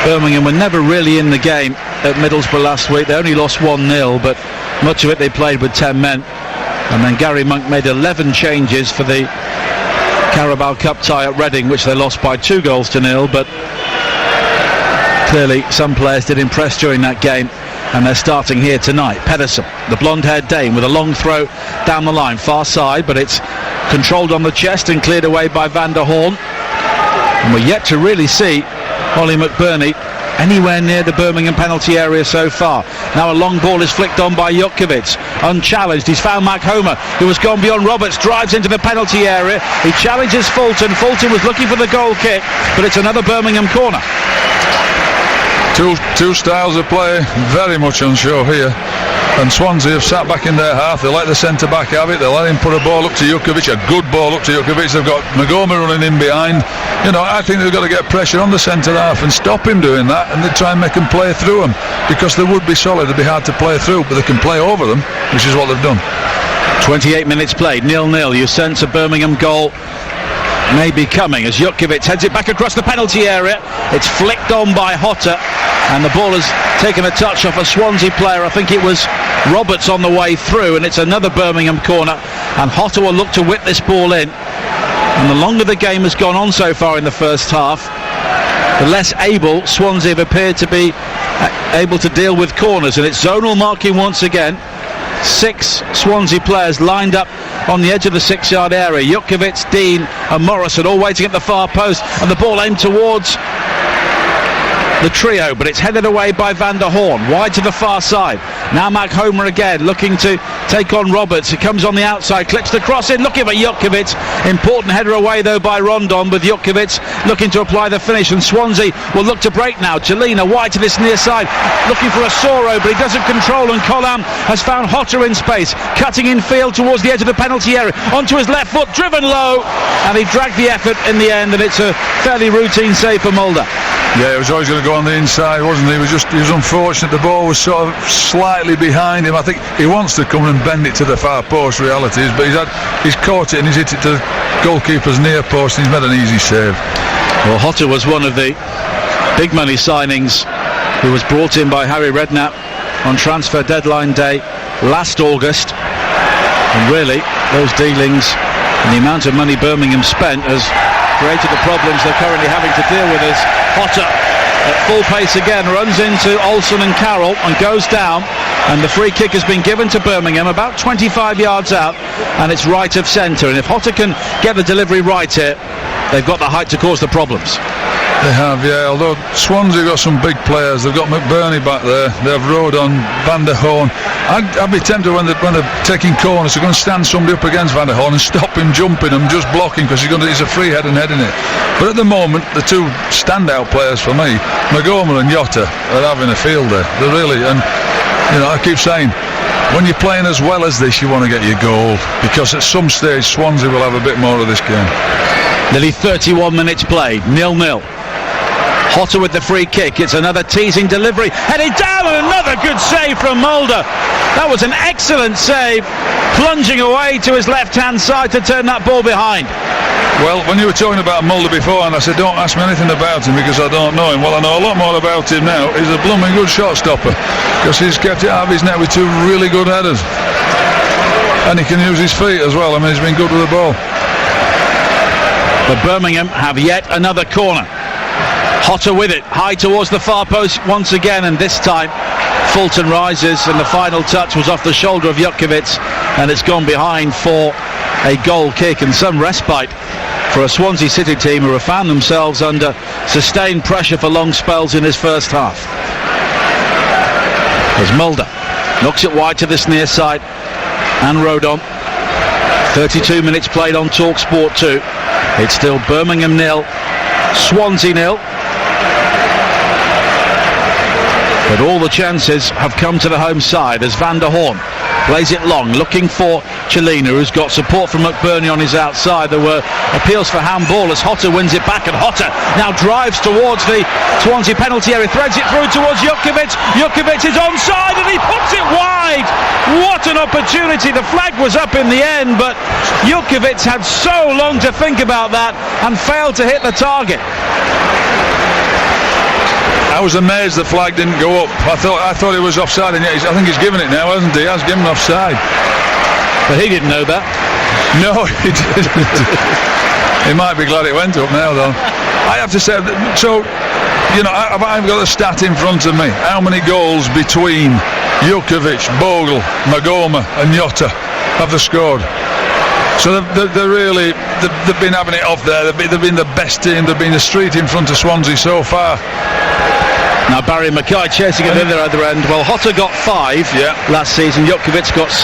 S1: Birmingham were never really in the game at Middlesbrough last week. They only lost 1-0, but much of it they played with 10 men. And then Gary Monk made 11 changes for the Carabao Cup tie at Reading, which they lost by 2-0, but clearly some players did impress during that game, and they're starting here tonight. Pedersen, the blonde-haired Dane, with a long throw down the line, far side, but it's controlled on the chest and cleared away by Van der Horn. And we're yet to really see Ollie McBurney anywhere near the Birmingham penalty area so far. Now a long ball is flicked on by Jutkovic, unchallenged. He's found Mac Homer, who has gone beyond Roberts, drives into the penalty area. He challenges Fulton. Fulton was looking for the goal kick, but it's another Birmingham corner.
S2: Two styles of play, very much unsure here. And Swansea have sat back in their half. They let the centre-back have it. They let him put a ball up to Jutkovic, a good ball up to Jutkovic. They've got Magoma running in behind. You know, I think they've got to get pressure on the centre-half and stop him doing that, and they try and make him play through them, because they would be solid. They'd be hard to play through, but they can play over them, which is what they've done. 28
S1: minutes played, 0-0. You sense a Birmingham goal may be coming as Jutkovic heads it back across the penalty area. It's flicked on by Hotter, and the ball has taken a touch off a Swansea player. I think it was Roberts on the way through, and it's another Birmingham corner, and Hotter will look to whip this ball in. And the longer the game has gone on so far in the first half, the less able Swansea have appeared to be able to deal with corners, and it's zonal marking once again. 6 Swansea players lined up on the edge of the 6-yard area. Jutkovic, Dean and Morrison all waiting at the far post, and the ball aimed towards the trio, but it's headed away by Van der Horn, wide to the far side. Now Mac Homer again, looking to take on Roberts. He comes on the outside, clips the cross in, looking for Jutkovic. Important header away though by Rondon, with Jutkovic looking to apply the finish, and Swansea will look to break now. Jelena wide to this near side, looking for a Soro, but he doesn't control, and Collin has found Hotter in space, cutting in field towards the edge of the penalty area, onto his left foot, driven low, and he dragged the effort in the end, and it's a fairly routine save for Mulder.
S2: Yeah, he was always going to go on the inside, wasn't he? He was unfortunate. The ball was sort of slightly behind him. I think he wants to come and bend it to the far post, reality is, but he's caught it and he's hit it to the goalkeeper's near post, and he's made an easy save.
S1: Well, Hotter was one of the big money signings who was brought in by Harry Redknapp on transfer deadline day last August, and really those dealings and the amount of money Birmingham spent has created the problems they're currently having to deal with, as Hotter at full pace again runs into Olsen and Carroll and goes down, and the free kick has been given to Birmingham about 25 yards out, and it's right of centre. And if Hotter can get the delivery right here, they've got the height to cause the problems.
S2: They have, yeah, although Swansea got some big players. They've got McBurney back there, they have Rodon, Van der Horn. I'd be tempted when they're taking corners, they're going to stand somebody up against Van der Horn and stop him jumping and just blocking, because he's a free head and heading it. But at the moment, the 2 standout players for me, Magoma and Jota, are having a field there. They're really, and you know, I keep saying, when you're playing as well as this, you want to get your goal, because at some stage Swansea will have a bit more of this game.
S1: Nearly 31 minutes played, 0-0. Hotter with the free kick. It's another teasing delivery, headed down, and another good save from Mulder. That was an excellent save, plunging away to his left-hand side to turn that ball behind.
S2: Well, when you were talking about Mulder before, and I said don't ask me anything about him because I don't know him, well, I know a lot more about him now. He's a blooming good shot stopper, because he's kept it out of his net with 2 really good headers, and he can use his feet as well. I mean, he's been good with the ball.
S1: But Birmingham have yet another corner. Hotter with it, high towards the far post once again, and this time Fulton rises, and the final touch was off the shoulder of Jutkiewicz, and it's gone behind for a goal kick, and some respite for a Swansea City team who have found themselves under sustained pressure for long spells in this first half. As Mulder knocks it wide to this near side, and Rodon. 32 minutes played on TalkSport 2. It's still Birmingham 0, Swansea 0. But all the chances have come to the home side as Van der Horn plays it long, looking for Chelina, who's got support from McBurney on his outside. There were appeals for handball as Hotter wins it back, and Hotter now drives towards the Swansea penalty area, threads it through towards Jutkiewicz. Jutkiewicz is onside, and he puts it wide. What an opportunity. The flag was up in the end, but Jutkiewicz had so long to think about that and failed to hit the target.
S2: I was amazed the flag didn't go up. I thought it was offside, and yet I think he's given it now, hasn't he? He has given offside.
S1: But he didn't know that.
S2: No, he didn't. He might be glad it went up now, though. I have to say, so, you know, I've got the stat in front of me. How many goals between Jutkiewicz, Bogle, Magoma and Jota have they scored? So they've been having it off there. They've been the best team. They've been a street in front of Swansea so far.
S1: Now Barry Mackay chasing it in the other end. Well, Hotter got 5 last season. Jutkiewicz got 6.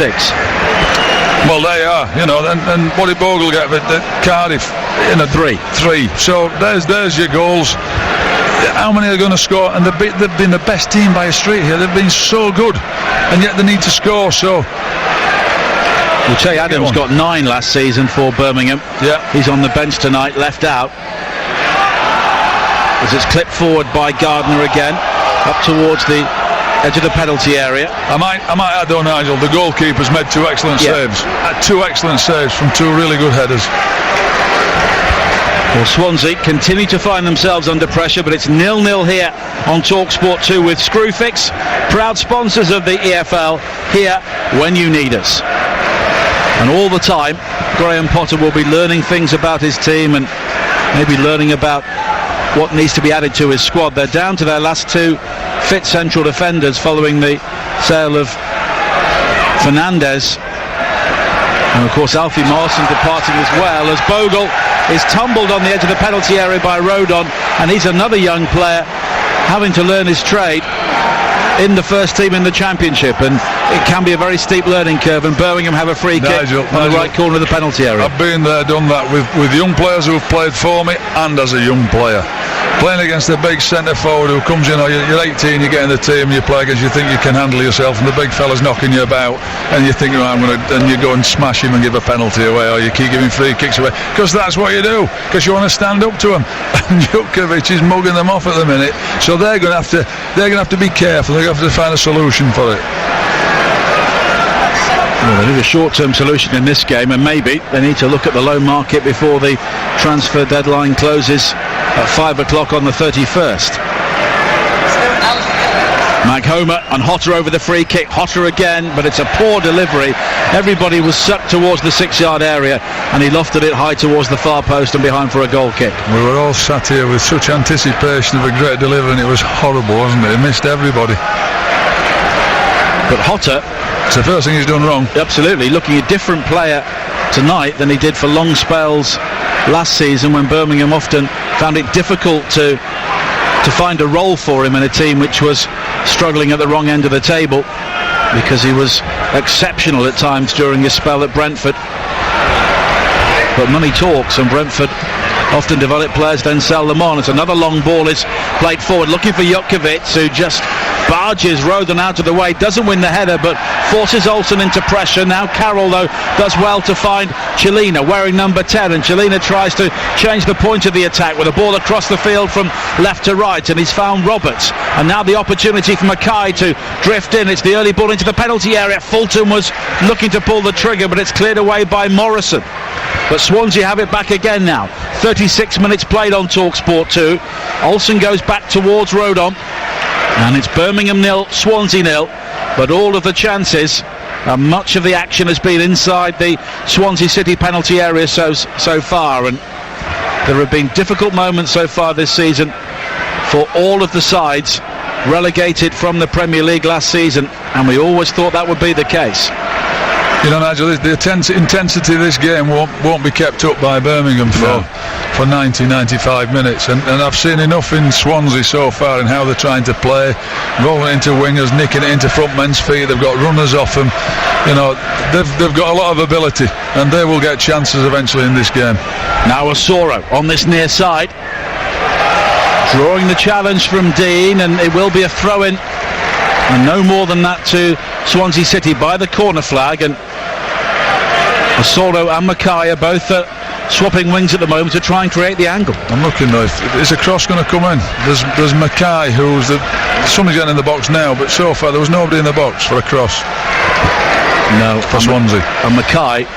S2: Well, they are, you know, and what did Bogle get at Cardiff? In a 3. So there's your goals. How many are going to score? And they've been the best team by a street here. They've been so good, and yet they need to score. So.
S1: Well, Che Adams got 9 last season for Birmingham.
S2: Yeah.
S1: He's on the bench tonight, left out. As it's clipped forward by Gardner again, up towards the edge of the penalty area.
S2: I might add though, Nigel, the goalkeeper's made 2 excellent saves. 2 excellent saves from 2 really good headers.
S1: Well, Swansea continue to find themselves under pressure, but it's 0-0 here on TalkSport 2 with Screwfix, proud sponsors of the EFL, here when you need us. And all the time, Graham Potter will be learning things about his team and maybe learning about what needs to be added to his squad. They're down to their last 2 fit central defenders following the sale of Fernandez. And of course Alfie Marson departing as well, as Bogle is tumbled on the edge of the penalty area by Rodon, and he's another young player having to learn his trade in the first team in the Championship, and it can be a very steep learning curve, and Birmingham have a free kick on the right corner of the penalty area.
S2: I've been there, done that with young players who have played for me and as a young player. Playing against a big centre forward who comes in, you're 18, you get in the team, you play against, you think you can handle yourself, and the big fella's knocking you about, and you think, and you go and smash him and give a penalty away, or you keep giving free kicks away, because that's what you do, because you want to stand up to him. And Jutkiewicz is mugging them off at the minute, so they're going to have to be careful. They're going to have to find a solution for it.
S1: Well, they need a short-term solution in this game, and maybe they need to look at the loan market before the transfer deadline closes at 5 o'clock on the 31st. Maghoma and Hotter over the free kick. Hotter again, but it's a poor delivery. Everybody was sucked towards the 6-yard area, and he lofted it high towards the far post and behind for a goal kick.
S2: We were all sat here with such anticipation of a great delivery, and it was horrible, wasn't it? He missed everybody.
S1: But Hotter,
S2: it's the first thing he's done wrong.
S1: Absolutely, looking a different player tonight than he did for long spells last season, when Birmingham often found it difficult to find a role for him in a team which was struggling at the wrong end of the table, because he was exceptional at times during his spell at Brentford. But money talks, and Brentford often develop players, then sell them on. As another long ball is played forward, looking for Jutkiewicz, who just barges Rodon out of the way, doesn't win the header but forces Olsen into pressure. Now Carroll though does well to find Chelina wearing number 10, and Chelina tries to change the point of the attack with a ball across the field from left to right, and he's found Roberts, and now the opportunity for Mackay to drift in. It's the early ball into the penalty area. Fulton was looking to pull the trigger, but it's cleared away by Morrison. But Swansea have it back again now. 36 minutes played on TalkSport 2. Olsen goes back towards Rodon, and it's Birmingham 0, Swansea 0. But all of the chances and much of the action has been inside the Swansea City penalty area so far, and there have been difficult moments so far this season for all of the sides relegated from the Premier League last season, and we always thought that would be the case.
S2: You know, Nigel, the intensity of this game won't be kept up by Birmingham for 90-95 minutes, and I've seen enough in Swansea so far in how they're trying to play, rolling into wingers, nicking it into front men's feet. They've got runners off them. You know, they've got a lot of ability, and they will get chances eventually in this game.
S1: Now Osoro on this near side, drawing the challenge from Dean, and it will be a throw-in, and no more than that to Swansea City by the corner flag. And Osoro and Mackay are both swapping wings at the moment to try and create the angle.
S2: I'm looking though, is a cross going to come in? There's Mackay, somebody's getting in the box now, but so far there was nobody in the box for a cross.
S1: No,
S2: for Swansea.
S1: And Mackay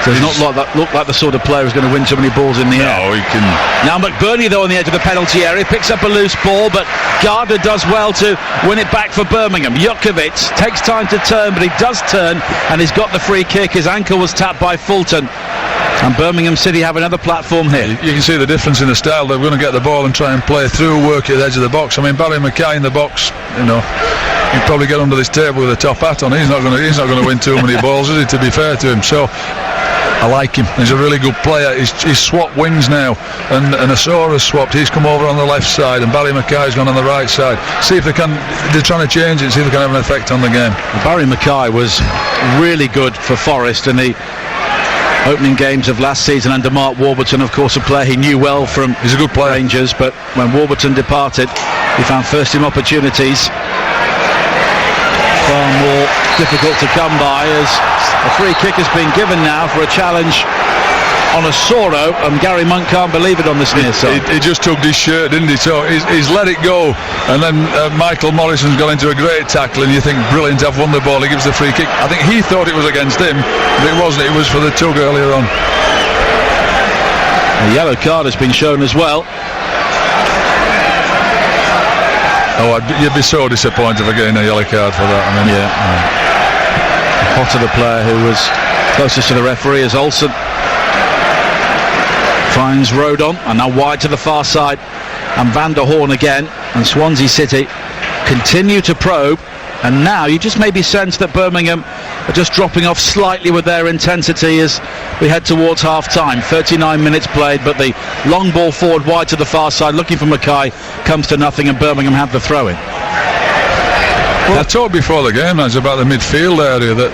S1: does not look like the sort of player who's going to win so many balls in the air.
S2: No, he can.
S1: Now McBurney though on the edge of the penalty area picks up a loose ball, but Gardner does well to win it back for Birmingham. Jukovic takes time to turn, but he does turn, and he's got the free kick. His ankle was tapped by Fulton, and Birmingham City have another platform here.
S2: You can see the difference in the style. They're going to get the ball and try and play through, work at the edge of the box. I mean, Barry Mackay in the box, you know, he'd probably get under this table with a top hat on. He's not going to win too many balls, is he, to be fair to him? So I like him. He's a really good player. He's swapped wings now, and Osoro's swapped. He's come over on the left side, and Barry Mackay's gone on the right side. See if they're trying to change it, see if they can have an effect on the game.
S1: Barry Mackay was really good for Forest in the opening games of last season under Mark Warburton, of course, a player he knew well from
S2: He's a good player.
S1: Rangers, but when Warburton departed, he found first team opportunities far more difficult to come by, as a free kick has been given now for a challenge on Osoro, and Gary Monk can't believe it on this near side.
S2: He just tugged his shirt, didn't he? So he's let it go, and then Michael Morrison's got into a great tackle, and you think, brilliant, I've won the ball. He gives the free kick. I think he thought it was against him, but it wasn't. It was for the tug earlier on.
S1: A yellow card has been shown as well.
S2: Oh, you'd be so disappointed for getting a yellow card for that. I mean,
S1: Potter, the player who was closest to the referee, is Olsen. Finds Rodon, and now wide to the far side, and Van der Horn again, and Swansea City continue to probe, and now you just maybe sense that Birmingham are just dropping off slightly with their intensity as we head towards half-time. 39 minutes played, but the long ball forward wide to the far side, looking for Mackay, comes to nothing, and Birmingham have the throw-in.
S2: Well, I talked before the game about the midfield area that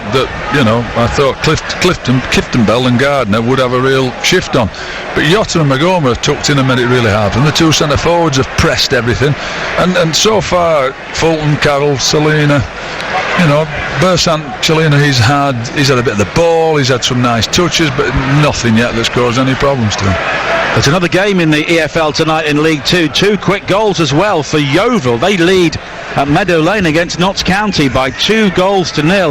S2: you know, I thought Clifton Bell and Gardner would have a real shift on, but Yotta and Magoma have tucked in and made it really hard, and the two centre forwards have pressed everything, and so far Fulton, Carroll, Selina, you know, Bersant, Chelina, he's had a bit of the ball, he's had some nice touches, but nothing yet that's caused any problems to him.
S1: There's another game in the EFL tonight in League 2. Two quick goals as well for Yeovil. They lead at Meadow Lane against Notts County by 2-0,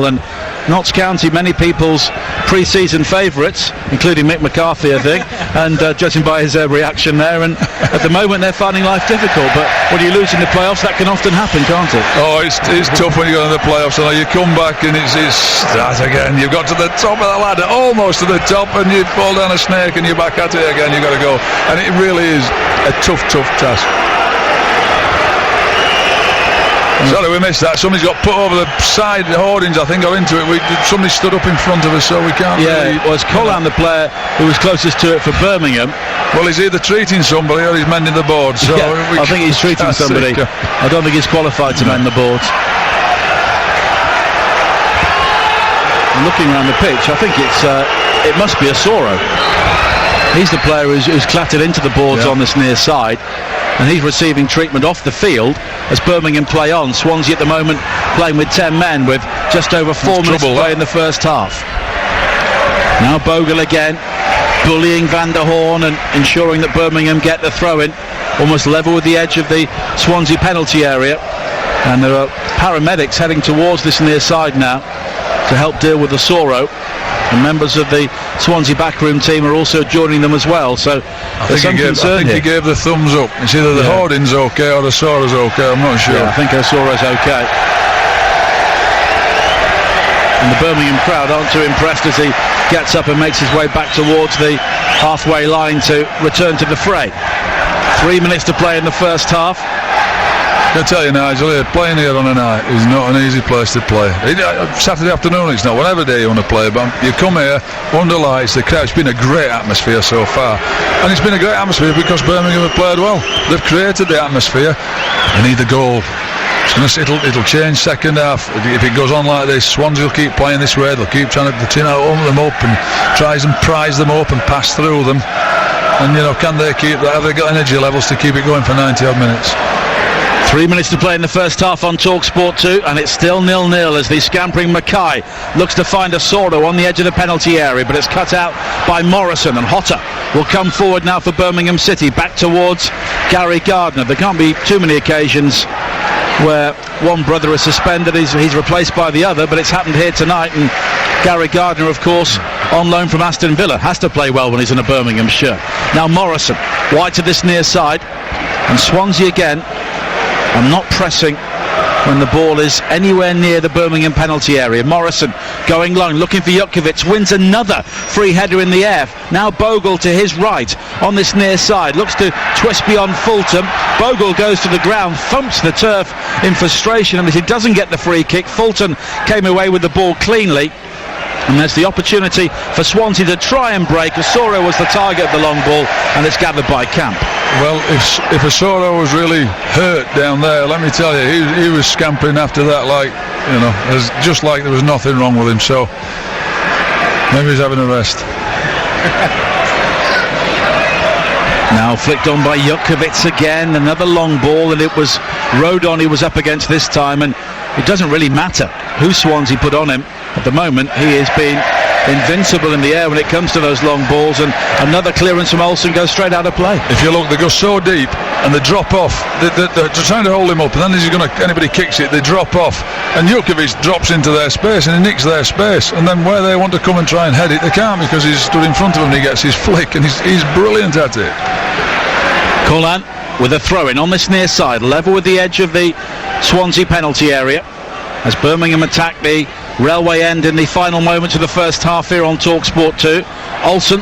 S1: and Notts County, many people's pre-season favourites, including Mick McCarthy, I think, and judging by his reaction there, and at the moment they're finding life difficult, but when you lose in the playoffs that can often happen, can't it?
S2: Oh, it's tough when you go in the playoffs, and you come back and it's start again. You've got to the top of the ladder, almost to the top, and you fall down a snake and you're back at it again. You've got to go, and it really is a tough task. Sorry, we missed that. Somebody's got put over the side, the hoardings, I think, got into it. Somebody stood up in front of us, so we can't.
S1: Yeah, it was Collan, the player who was closest to it for Birmingham.
S2: Well, he's either treating somebody or he's mending the boards. So
S1: yeah, I think he's treating somebody. I don't think he's qualified to mend the boards. Looking around the pitch, I think it must be Osoro. He's the player who's clattered into the boards on this near side. and he's receiving treatment off the field as Birmingham play on. Swansea at the moment playing with 10 men with just over 4 minutes to play in the first half. Now Bogle again, bullying Van der Horn and ensuring that Birmingham get the throw-in, almost level with the edge of the Swansea penalty area. And there are paramedics heading towards this near side now to help deal with the Soro. And members of the Swansea backroom team are also joining them as well. So
S2: I think he gave the thumbs up. It's either the hoarding's okay or the Soro's okay. I'm not sure.
S1: Yeah, I think Soro's okay. And the Birmingham crowd aren't too impressed as he gets up and makes his way back towards the halfway line to return to the fray. 3 minutes to play in the first half.
S2: I tell you, Nigel, playing here on a night is not an easy place to play. Saturday afternoon it's not, whatever day you want to play, but you come here under lights, the crowd. It's been a great atmosphere so far, and it's been a great atmosphere because Birmingham have played well. They've created the atmosphere. They need the goal. It'll change second half. If it goes on like this, Swansea will keep playing this way. They'll keep trying to open them up and prize them up and pass through them. And can they keep that? Have they got energy levels to keep it going for 90 odd minutes?
S1: 3 minutes to play in the first half on TalkSport 2, and it's still 0-0 as the scampering Mackay looks to find a Soro on the edge of the penalty area, but it's cut out by Morrison, and Hotter will come forward now for Birmingham City, back towards Gary Gardner. There can't be too many occasions where one brother is suspended, he's replaced by the other, but it's happened here tonight, and Gary Gardner, of course, on loan from Aston Villa, has to play well when he's in a Birmingham shirt. Now Morrison, wide to this near side, and Swansea again. I'm not pressing when the ball is anywhere near the Birmingham penalty area. Morrison going long, looking for Jutkiewicz, wins another free header in the air. Now Bogle to his right on this near side, looks to twist beyond Fulton. Bogle goes to the ground, thumps the turf in frustration, and as he doesn't get the free kick, Fulton came away with the ball cleanly. And there's the opportunity for Swansea to try and break. Osoro was the target of the long ball, and it's gathered by Camp.
S2: Well, if Osoro was really hurt down there, let me tell you, he was scampering after that just like there was nothing wrong with him. So maybe he's having a rest.
S1: Now flicked on by Jutkiewicz again, another long ball, and it was Rodon he was up against this time, and it doesn't really matter who Swansea put on him. At the moment, he has been invincible in the air when it comes to those long balls, and another clearance from Olsen goes straight out of play.
S2: If you look, they go so deep and they drop off. They're trying to hold him up, and then anybody kicks it, they drop off, and Jutkiewicz drops into their space and he nicks their space, and then where they want to come and try and head it, they can't because he's stood in front of them and he gets his flick, and he's brilliant at it.
S1: Collan with a throw-in on this near side, level with the edge of the Swansea penalty area, as Birmingham attack the railway end in the final moments of the first half here on TalkSport 2. Olsen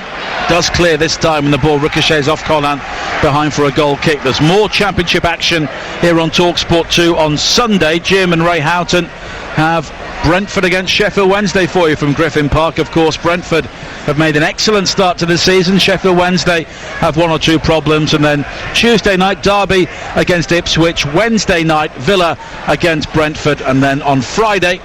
S1: does clear this time, and the ball ricochets off Collan behind for a goal kick. There's more championship action here on TalkSport 2 on Sunday. Jim and Ray Houghton have Brentford against Sheffield Wednesday for you from Griffin Park. Of course, Brentford have made an excellent start to the season. Sheffield Wednesday have one or two problems, and then Tuesday night Derby against Ipswich, Wednesday night Villa against Brentford, and then on Friday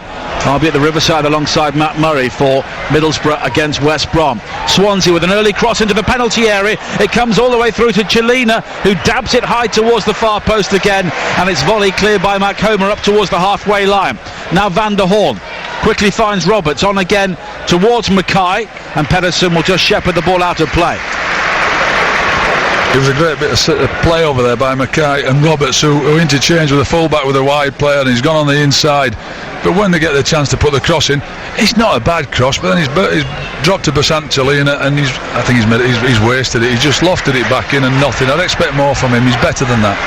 S1: I'll be at the Riverside alongside Matt Murray for Middlesbrough against West Brom. Swansea with an early cross into the penalty area. It comes all the way through to Chelina, who dabs it high towards the far post again, and it's volley cleared by McHomer up towards the halfway line. Now Van der Horn quickly finds Roberts on again towards Mackay, and Pedersen will just shepherd the ball out of play.
S2: It was a great bit of play over there by Mackay and Roberts, who interchanged with a full-back with a wide player, and he's gone on the inside. But when they get the chance to put the cross in, it's not a bad cross, but then he's dropped to Basant Chelina, and I think he's wasted it. He's just lofted it back in and nothing. I'd expect more from him. He's better than that.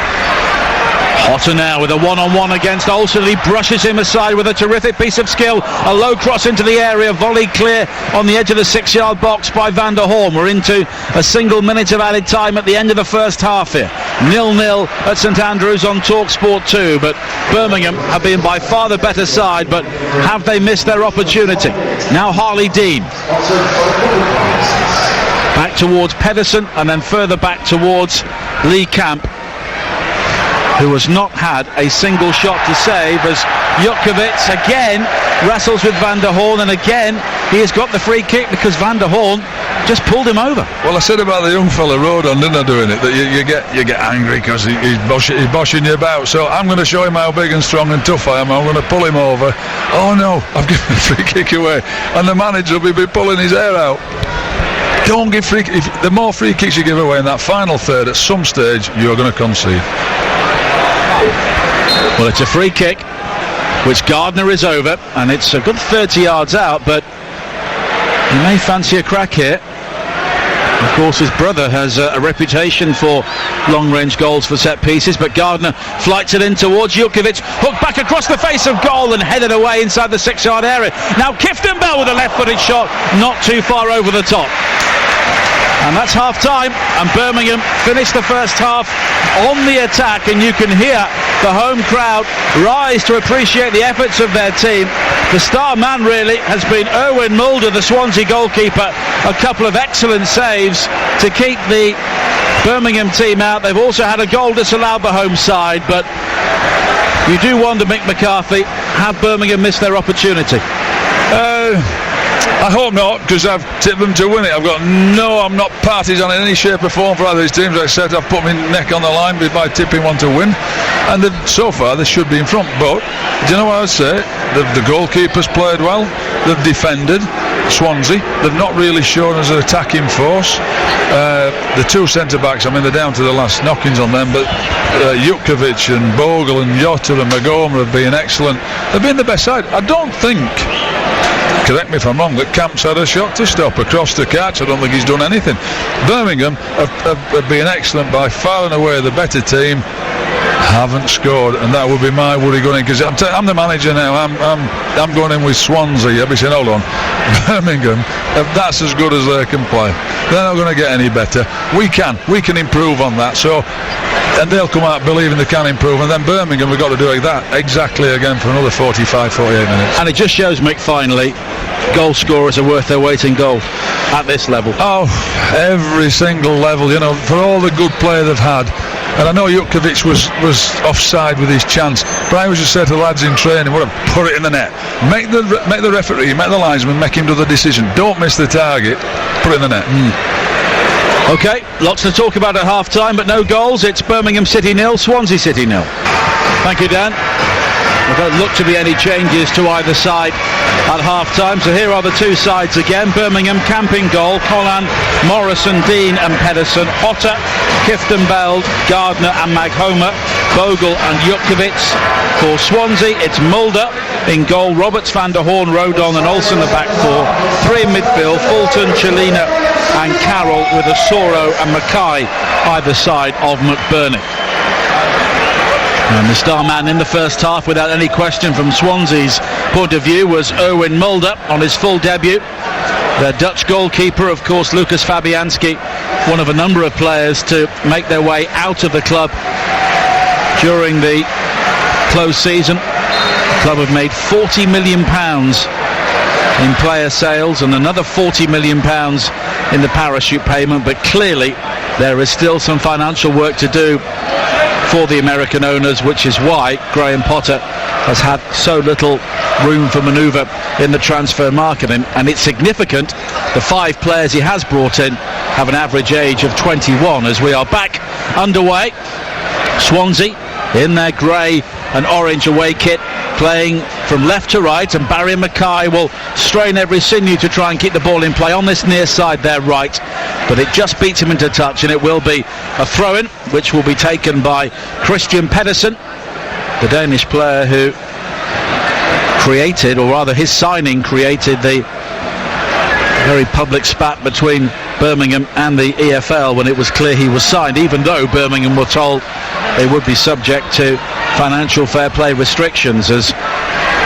S1: Hotter now with a one-on-one against Olsen. He brushes him aside with a terrific piece of skill. A low cross into the area, volleyed clear on the edge of the 6-yard box by Van der Horn. We're into a single minute of added time at the end of the first half here. 0-0 at St Andrews on TalkSport 2, but Birmingham have been by far the better side, but have they missed their opportunity? Now Harley Dean back towards Pedersen, and then further back towards Lee Camp, who has not had a single shot to save, as Jutkiewicz again wrestles with Van der Horn, and again he has got the free kick because Van der Horn just pulled him over.
S2: Well, I said about the young fella Rodon, didn't I, doing it, that you get angry because he's boshing you about. So I'm going to show him how big and strong and tough I am. I'm going to pull him over. Oh no, I've given a free kick away, and the manager will be pulling his hair out. Don't give free. The more free kicks you give away in that final third, at some stage you're going to concede.
S1: Well, it's a free kick, which Gardner is over, and it's a good 30 yards out, but he may fancy a crack here. Of course, his brother has a reputation for long-range goals for set pieces, but Gardner flights it in towards Jukovic, hooked back across the face of goal and headed away inside the 6-yard area. Now Kieftenbeld with a left-footed shot, not too far over the top. And that's half-time, and Birmingham finished the first half on the attack, and you can hear the home crowd rise to appreciate the efforts of their team. The star man really has been Erwin Mulder, the Swansea goalkeeper. A couple of excellent saves to keep the Birmingham team out. They've also had a goal disallowed by home side, but you do wonder, Mick McCarthy, have Birmingham missed their opportunity?
S2: I hope not, because I've tipped them to win it. I'm not partisan in any shape or form for either of these teams. Like I said, I've put my neck on the line by tipping one to win, and so far they should be in front. But do you know what I would say? The goalkeepers played well. They've defended. Swansea, they've not really shown us an attacking force. The two centre-backs, I mean, they're down to the last knockings on them, but Jukovic and Bogle and Jota and Magoma have been excellent. They've been the best side. I don't think, correct me if I'm wrong, that Camp's had a shot to stop across the catch. I don't think he's done anything. Birmingham have been excellent, by far and away the better team. Haven't scored, and that would be my worry going in, because I'm the manager now. I'm going in with Swansea. I'll be saying, hold on, Birmingham, that's as good as they can play. They're not going to get any better. We can improve on that. So, and they'll come out believing they can improve, and then Birmingham, we've got to do that exactly again for another 45, 48 minutes.
S1: And it just shows, Mick, finally, goal scorers are worth their weight in gold at this level.
S2: Oh, every single level, you know, for all the good play they've had. And I know Jukovic was offside with his chance, but I always just say to the lads in training, put it in the net. Make the referee, make the linesman, make him do the decision. Don't miss the target, put it in the net.
S1: OK, lots to talk about at half-time, but no goals. It's Birmingham City 0, Swansea City 0. Thank you, Dan. There don't look to be any changes to either side at half-time, so here are the two sides again. Birmingham camping goal, Collan, Morrison, Dean and Pedersen, Otter, Kieftenbeld, Gardner and Maghoma, Bogle and Jukovic. For Swansea, it's Mulder in goal, Roberts, Van der Horn, Rodon and Olsen the back four. Three in midfield, Fulton, Chelina and Carroll, with Asoro and Mackay either side of McBurney. And the star man in the first half, without any question from Swansea's point of view, was Erwin Mulder on his full debut. Their Dutch goalkeeper, of course, Lucas Fabianski, one of a number of players to make their way out of the club during the closed season. The club have made £40 million in player sales and another £40 million in the parachute payment, but clearly there is still some financial work to do for the American owners, which is why Graham Potter has had so little room for manoeuvre in the transfer market. And it's significant, the 5 players he has brought in have an average age of 21, as we are back underway. Swansea in their grey and orange away kit, playing from left to right, and Barry Mackay will strain every sinew to try and keep the ball in play on this near side there right, but it just beats him into touch, and it will be a throw-in, which will be taken by Christian Pedersen, the Danish player who created, or rather his signing created, the very public spat between Birmingham and the EFL when it was clear he was signed, even though Birmingham were told they would be subject to financial fair play restrictions. As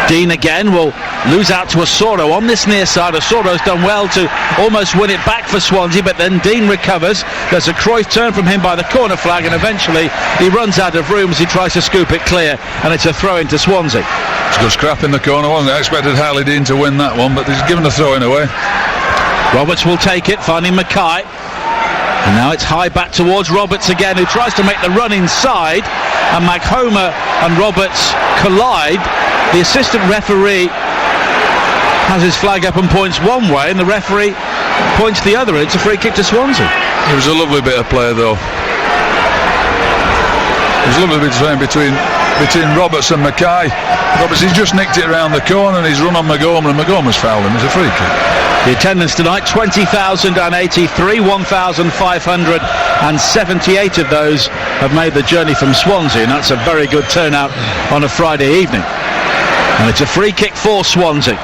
S1: Dean again will lose out to Asoro on this near side. Asoro's done well to almost win it back for Swansea, but then Dean recovers. There's a Cruyff turn from him by the corner flag, and eventually he runs out of room as he tries to scoop it clear, and it's a throw into Swansea.
S2: It's a good scrap in the corner, wasn't it? I expected Harley Dean to win that one, but he's given the throw in away.
S1: Roberts will take it, finding Mackay. And now it's high back towards Roberts again, who tries to make the run inside, and Maghoma and Roberts collide. The assistant referee has his flag up and points one way, and the referee points the other. It's a free kick to Swansea.
S2: It was a lovely bit of play, though. It was a lovely bit of playing between Roberts and Mackay. Roberts, he's just nicked it around the corner and he's run on Magoma, and Magoma's fouled him. It's a free kick.
S1: The attendance tonight, 20,083, 1,578 of those have made the journey from Swansea, and that's a very good turnout on a Friday evening. And it's a free kick for Swansea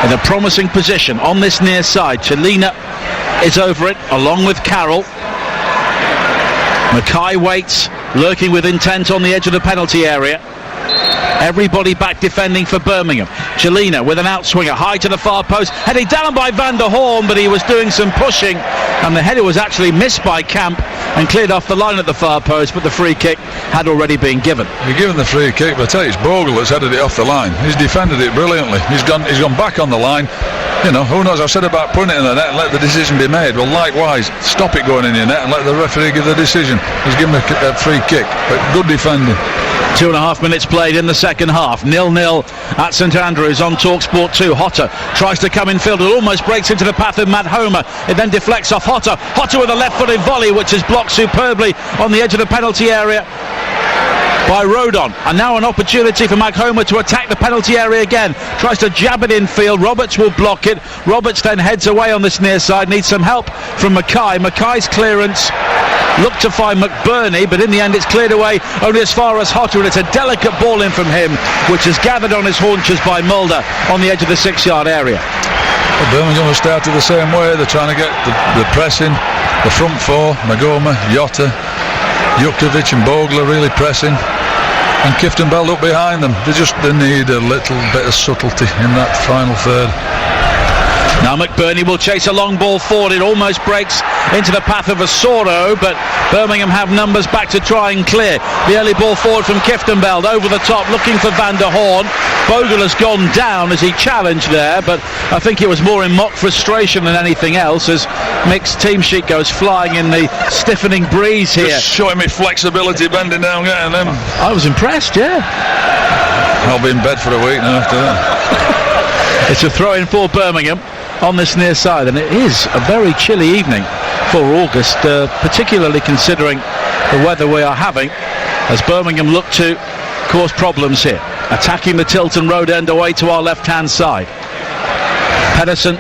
S1: in a promising position on this near side. Chelina is over it along with Carroll. Mackay waits, lurking with intent on the edge of the penalty area. Everybody back defending for Birmingham. Chelina with an outswinger high to the far post, headed down by Van der Horn, but he was doing some pushing and the header was actually missed by Camp and cleared off the line at the far post, but the free kick had already been given.
S2: You're given the free kick, but I tell you, it's Bogle that's headed it off the line. He's defended it brilliantly. He's gone back on the line. You know, who knows? I've said about putting it in the net and let the decision be made. Well, likewise, stop it going in your net and let the referee give the decision. He's given a free kick, but good defending.
S1: 2.5 minutes played in the second half. 0-0 at St Andrews on TalkSport 2. Hotter tries to come in field. It almost breaks into the path of Matt Homer. It then deflects off Hotter. Hotter with a left-footed volley, which is blocked superbly on the edge of the penalty area by Rodon. And now an opportunity for Homer to attack the penalty area again. Tries to jab it in field. Roberts will block it. Roberts then heads away on this near side. Needs some help from Mackay. Mackay's clearance looked to find McBurney, but in the end it's cleared away only as far as Hotter, and it's a delicate ball in from him, which is gathered on his haunches by Mulder on the edge of the 6-yard area.
S2: Well, Birmingham have started the same way. They're trying to get the press in. The front four, Magoma, Jota, Jukovic and Bogle are really pressing, and Kifton Bell up behind them. They need a little bit of subtlety in that final third.
S1: Now McBurney will chase a long ball forward. It almost breaks into the path of Osoro, but Birmingham have numbers back to try and clear. The early ball forward from Kiftenbeld over the top, looking for Van der Horn. Bogle has gone down as he challenged there, but I think it was more in mock frustration than anything else, as Mick's team sheet goes flying in the stiffening breeze here.
S2: Just showing me flexibility, bending down, getting them.
S1: I was impressed, yeah.
S2: I'll be in bed for a week now after that.
S1: It's a throw-in for Birmingham on this near side, and it is a very chilly evening for August, particularly considering the weather we are having, as Birmingham look to cause problems here. Attacking the Tilton Road end away to our left-hand side. Pedersen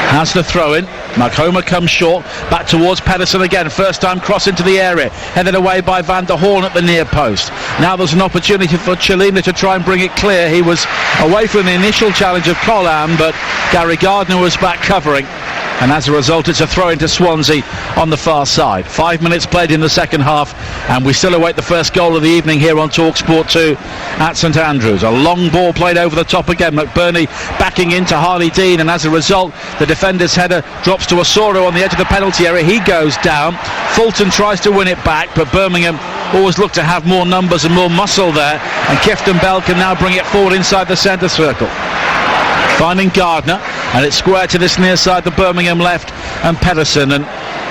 S1: has the throw-in. Homer comes short, back towards Pedersen again, first time cross into the area, headed away by Van der Horn at the near post. Now there's an opportunity for Chelina to try and bring it clear. He was away from the initial challenge of Collam, but Gary Gardner was back covering, and as a result it's a throw into Swansea on the far side. 5 minutes played in the second half, and we still await the first goal of the evening here on TalkSport 2 at St Andrews. A long ball played over the top again. McBurney backing into Harley Dean, and as a result the defender's header drops to Osoro on the edge of the penalty area. He goes down. Fulton tries to win it back, but Birmingham always look to have more numbers and more muscle there, and Kifton Bell can now bring it forward inside the centre circle, finding Gardner, and it's square to this near side, the Birmingham left, and Pedersen. And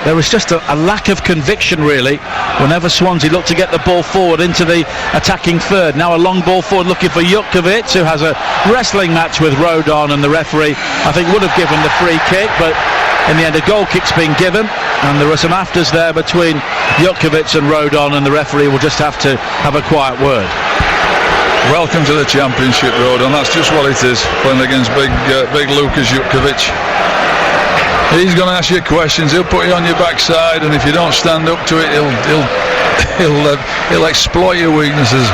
S1: there was just a lack of conviction really whenever Swansea looked to get the ball forward into the attacking third. Now a long ball forward looking for Jukovic, who has a wrestling match with Rodon, and the referee I think would have given the free kick, but in the end a goal kick's been given, and there are some afters there between Jukovic and Rodon, and the referee will just have to have a quiet word.
S2: Welcome to the Championship, Rodon. That's just what it is, playing against big Lukas Jukovic. He's going to ask you questions. He'll put you on your backside, and if you don't stand up to it, he'll exploit your weaknesses.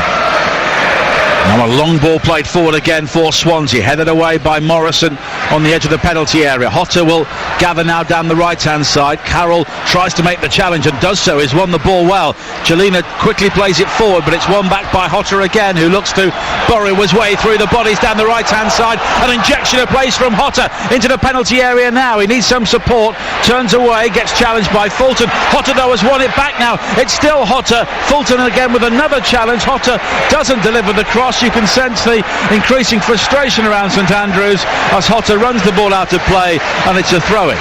S1: Now a long ball played forward again for Swansea, headed away by Morrison on the edge of the penalty area. Hotter will gather now down the right-hand side. Carroll tries to make the challenge and does so. He's won the ball well. Chelina quickly plays it forward, but it's won back by Hotter again, who looks to burrow his way through the bodies down the right-hand side. An injection of pace from Hotter into the penalty area now. He needs some support, turns away, gets challenged by Fulton. Hotter though has won it back now. It's still Hotter. Fulton again with another challenge. Hotter doesn't deliver the cross. course, you can sense the increasing frustration around St Andrews as Hotter runs the ball out of play, and it's a throw-in.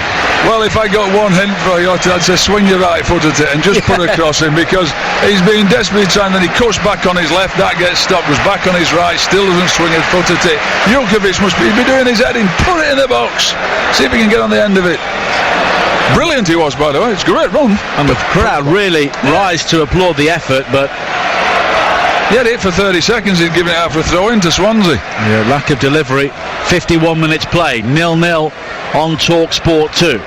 S2: Well, if I got one hint for you, I'd say swing your right foot at it and just put a cross in, because he's being desperately trying, then he cuts back on his left, that gets stopped, goes back on his right, still doesn't swing his foot at it. Jukovic must be doing his head in, put it in the box, see if he can get on the end of it. Brilliant he was, by the way, it's a great run.
S1: And the crowd really rise to applaud the effort, but
S2: he had it for 30 seconds, he'd given it out for a throw-in to Swansea.
S1: Yeah, lack of delivery. 51 minutes played, 0-0 on TalkSport 2.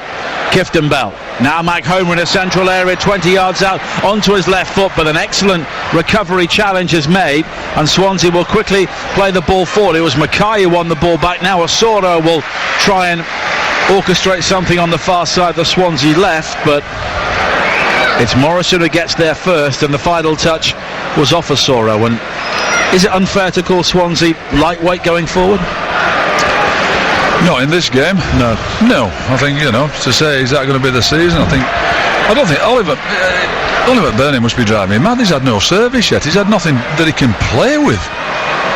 S1: Kifton Bell. Now Mac Homer in a central area, 20 yards out onto his left foot, but an excellent recovery challenge is made, and Swansea will quickly play the ball forward. It was Mackay who won the ball back. Now Osoro will try and orchestrate something on the far side of the Swansea left, but it's Morrison who gets there first, and the final touch was off Osoro. And is it unfair to call Swansea lightweight going forward?
S2: Not in this game. No. I think, to say is that going to be the season, I don't think Oliver Burnham must be driving him mad. He's had no service yet. He's had nothing that he can play with.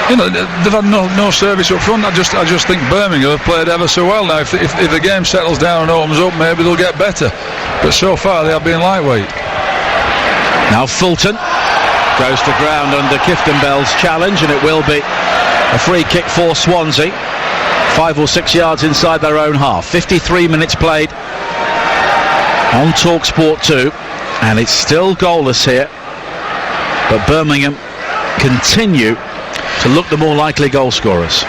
S2: They've had no service up front. I just think Birmingham have played ever so well. Now, if the game settles down and opens up, maybe they'll get better. But so far, they have been lightweight.
S1: Now Fulton goes to ground under Kifton Bell's challenge, and it will be a free kick for Swansea. 5 or 6 yards inside their own half. 53 minutes played on TalkSport 2, and it's still goalless here, but Birmingham continue to look the more likely goal scorers.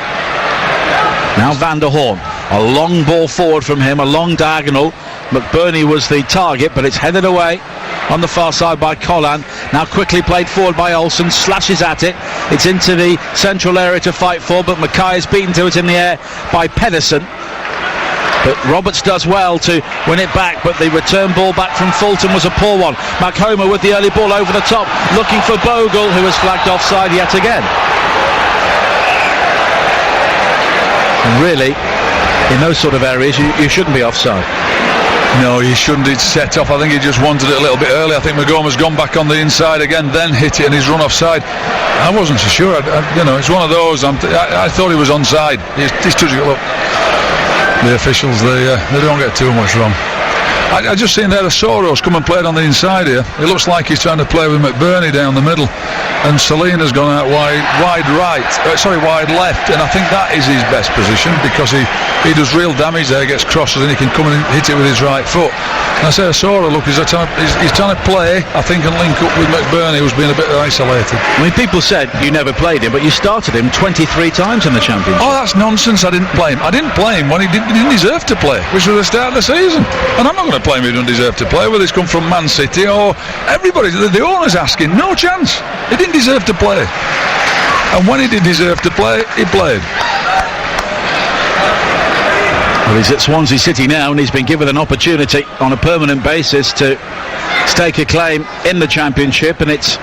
S1: Now Van der Horn, a long ball forward from him, a long diagonal. McBurney was the target, but it's headed away on the far side by Collan. Now quickly played forward by Olsen, slashes at it. It's into the central area to fight for, but Mackay is beaten to it in the air by Pedersen. But Roberts does well to win it back, but the return ball back from Fulton was a poor one. McHomer with the early ball over the top, looking for Bogle, who has flagged offside yet again. And really, in those sort of areas, you shouldn't be offside.
S2: No, he shouldn't. He'd set off. I think he just wanted it a little bit early. I think Magoma's gone back on the inside again, then hit it, and he's run offside. I wasn't so sure. It's one of those. I thought he was onside. He's touching it. Look, the officials, they don't get too much wrong. I just seen there Soros come and played on the inside here. It looks like he's trying to play with McBurney down the middle, and Salina's gone out wide left, and I think that is his best position, because he does real damage there, gets crosses, and he can come and hit it with his right foot. And I say Soro, look, he's trying to play, I think, and link up with McBurney, who's been a bit isolated.
S1: I mean, people said you never played him, but you started him 23 times in the Championship.
S2: Oh, that's nonsense. I didn't play him. I didn't play him when he didn't deserve to play, which was the start of the season. And I'm not going to play him if he doesn't deserve to play, whether he's come from Man City or everybody. The owner's asking, no chance. He didn't deserve to play. And when he did deserve to play, he played.
S1: Well, he's at Swansea City now, and he's been given an opportunity on a permanent basis to stake a claim in the Championship, and it's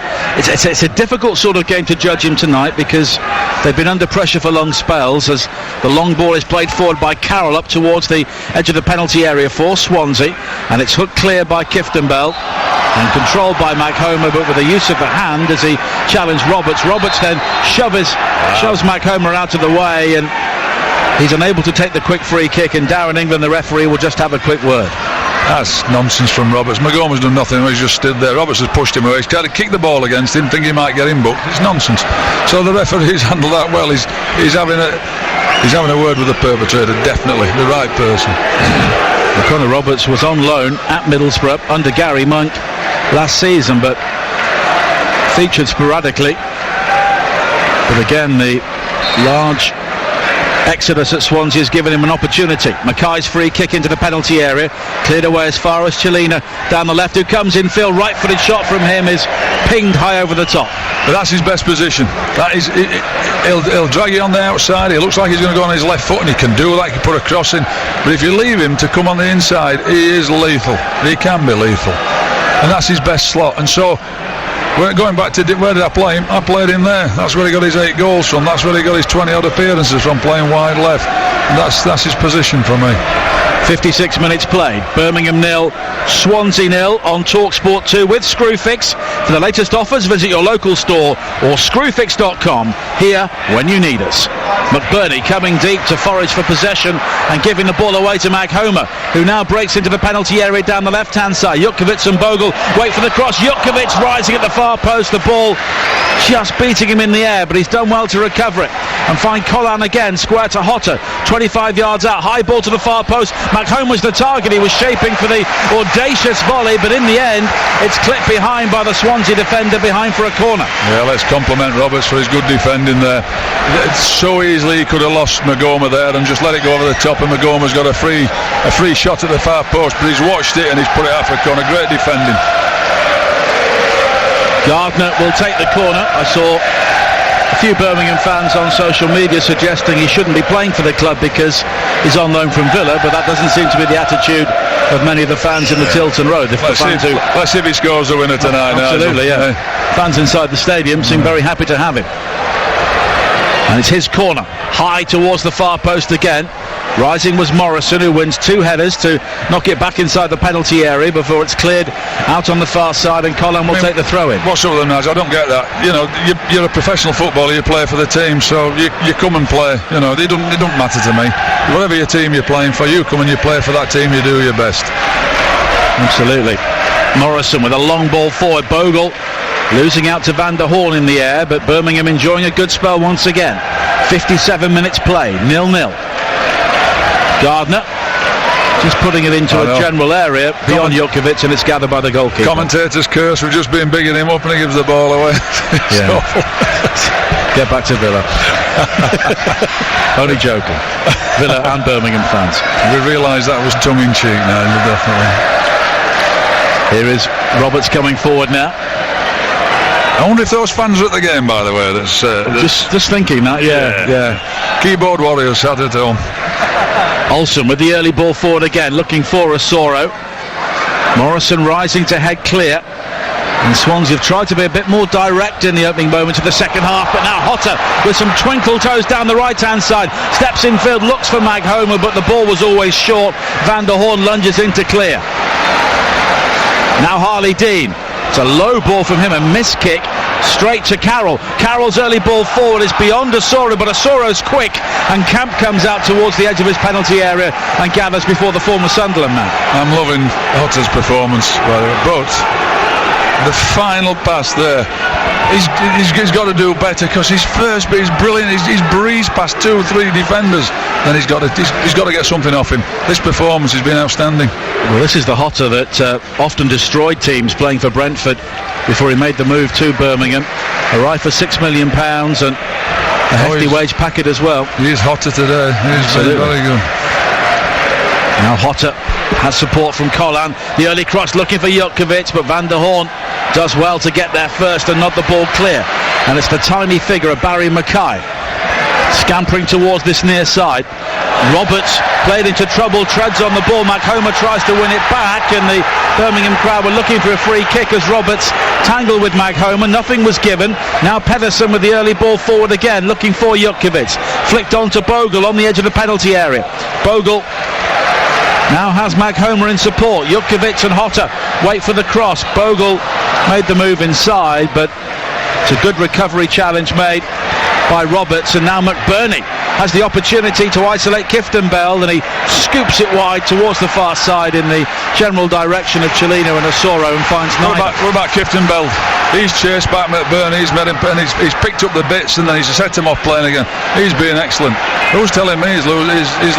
S1: a difficult sort of game to judge him tonight, because they've been under pressure for long spells, as the long ball is played forward by Carroll up towards the edge of the penalty area for Swansea, and it's hooked clear by Kifton Bell and controlled by Mac Homer, but with the use of the hand as he challenged Roberts. Roberts then shoves Mac Homer out of the way, and he's unable to take the quick free kick, and Darren England, the referee, will just have a quick word.
S2: That's nonsense from Roberts. Magoma's done nothing. He's just stood there. Roberts has pushed him away. He's tried to kick the ball against him, think he might get him booked. It's nonsense. So the referee's handled that well. He's having a word with the perpetrator. Definitely the right person.
S1: Conor Roberts was on loan at Middlesbrough under Gary Monk last season, but featured sporadically. But again, the large exodus at Swansea has given him an opportunity. Mackay's free kick into the penalty area, cleared away as far as Chelina down the left, who comes in. Phil, right-footed shot from him is pinged high over the top.
S2: But that's his best position. That is, he'll drag it on the outside. He looks like he's going to go on his left foot, and he can do that. He can put a cross in. But if you leave him to come on the inside, he is lethal. He can be lethal, and that's his best slot. And so, going back to where did I play him? I played him there. That's where he got his 8 goals from. That's where he got his 20 odd appearances from, playing wide left. And that's his position for me.
S1: 56 minutes played. Birmingham 0, Swansea 0 on TalkSport 2 with Screwfix. For the latest offers, visit your local store or screwfix.com. Here when you need us. McBurney coming deep to forage for possession and giving the ball away to Maghomer, who now breaks into the penalty area down the left-hand side. Jutkiewicz and Bogle wait for the cross. Jutkiewicz rising at the far post. The ball just beating him in the air, but he's done well to recover it and find Collan again, square to Hotter, 25 yards out, high ball to the far post. Maghomer's the target. He was shaping for the audacious volley, but in the end it's clipped behind by the Swansea defender behind for a corner.
S2: Yeah, let's compliment Roberts for his good defending there. So easily he could have lost Maghomer there and just let it go over the top, and Maghomer's got a free shot at the far post, but he's watched it and he's put it out for a corner. Great defending.
S1: Gardner will take the corner. I saw a few Birmingham fans on social media suggesting he shouldn't be playing for the club because he's on loan from Villa, but that doesn't seem to be the attitude of many of the fans in the Tilton Road.
S2: Let's see if he scores the winner tonight.
S1: Absolutely, yeah. Fans inside the stadium seem very happy to have him. And it's his corner, high towards the far post again. Rising was Morrison, who wins two headers to knock it back inside the penalty area before it's cleared out on the far side, and Colin will take the throw in.
S2: What's up with them, Naz? I don't get that. You know, you're a professional footballer, you play for the team, so you come and play. You know, it don't matter to me. Whatever your team you're playing for, you come and you play for that team, you do your best.
S1: Absolutely. Morrison with a long ball forward. Bogle losing out to Van der Horn in the air, but Birmingham enjoying a good spell once again. 57 minutes played, 0-0. Gardner just putting it into a general area beyond Jutkiewicz, and it's gathered by the goalkeeper.
S2: Commentators curse for just being bigging him up and he gives the ball away.
S1: Yeah. Get back to Villa. Only joking. Villa and Birmingham fans.
S2: We realise that was tongue-in-cheek now, definitely.
S1: Here is Roberts coming forward now.
S2: I wonder if those fans are at the game, by the way. That's
S1: just thinking that, yeah.
S2: Keyboard warriors sat at home.
S1: Olsen with the early ball forward again, looking for Osoro. Morrison rising to head clear. And Swansea have tried to be a bit more direct in the opening moments of the second half, but now Hotter with some twinkle toes down the right-hand side. Steps in field, looks for Maghomer, but the ball was always short. Van der Horn lunges into clear. Now Harley Dean. It's a low ball from him, a missed kick straight to Carroll. Carroll's early ball forward is beyond Osoro, but Osoro's quick, and Camp comes out towards the edge of his penalty area and gathers before the former Sunderland man.
S2: I'm loving Hotter's performance, by the way, but the final pass there, he's got to do better, because his first bit is brilliant. He's breezed past 2 or 3 defenders, then he's got to get something off him. This performance has been outstanding.
S1: Well, this is the Hotter that often destroyed teams playing for Brentford before he made the move to Birmingham. Arrived for £6 million and a hefty wage packet as well.
S2: He is Hotter today. He's very good.
S1: Now Hotter has support from Collan. The early cross looking for Jutkiewicz, but Van der Horn does well to get there first and nod the ball clear. And it's the tiny figure of Barry Mackay scampering towards this near side. Roberts played into trouble, treads on the ball. Maghomer tries to win it back, and the Birmingham crowd were looking for a free kick as Roberts tangled with Maghomer. Nothing was given. Now Pedersen with the early ball forward again, looking for Jutkiewicz. Flicked on to Bogle on the edge of the penalty area. Bogle now has Maghomer in support. Jutkiewicz and Hotter wait for the cross. Bogle made the move inside, but it's a good recovery challenge made by Roberts, and now McBurney has the opportunity to isolate Kieftenbeld, and he scoops it wide towards the far side in the general direction of Cellino and Osoro, and finds neither.
S2: What about Kieftenbeld? He's chased back McBurney, he's picked up the bits, and then he's set him off playing again. He's been excellent. Who's telling me his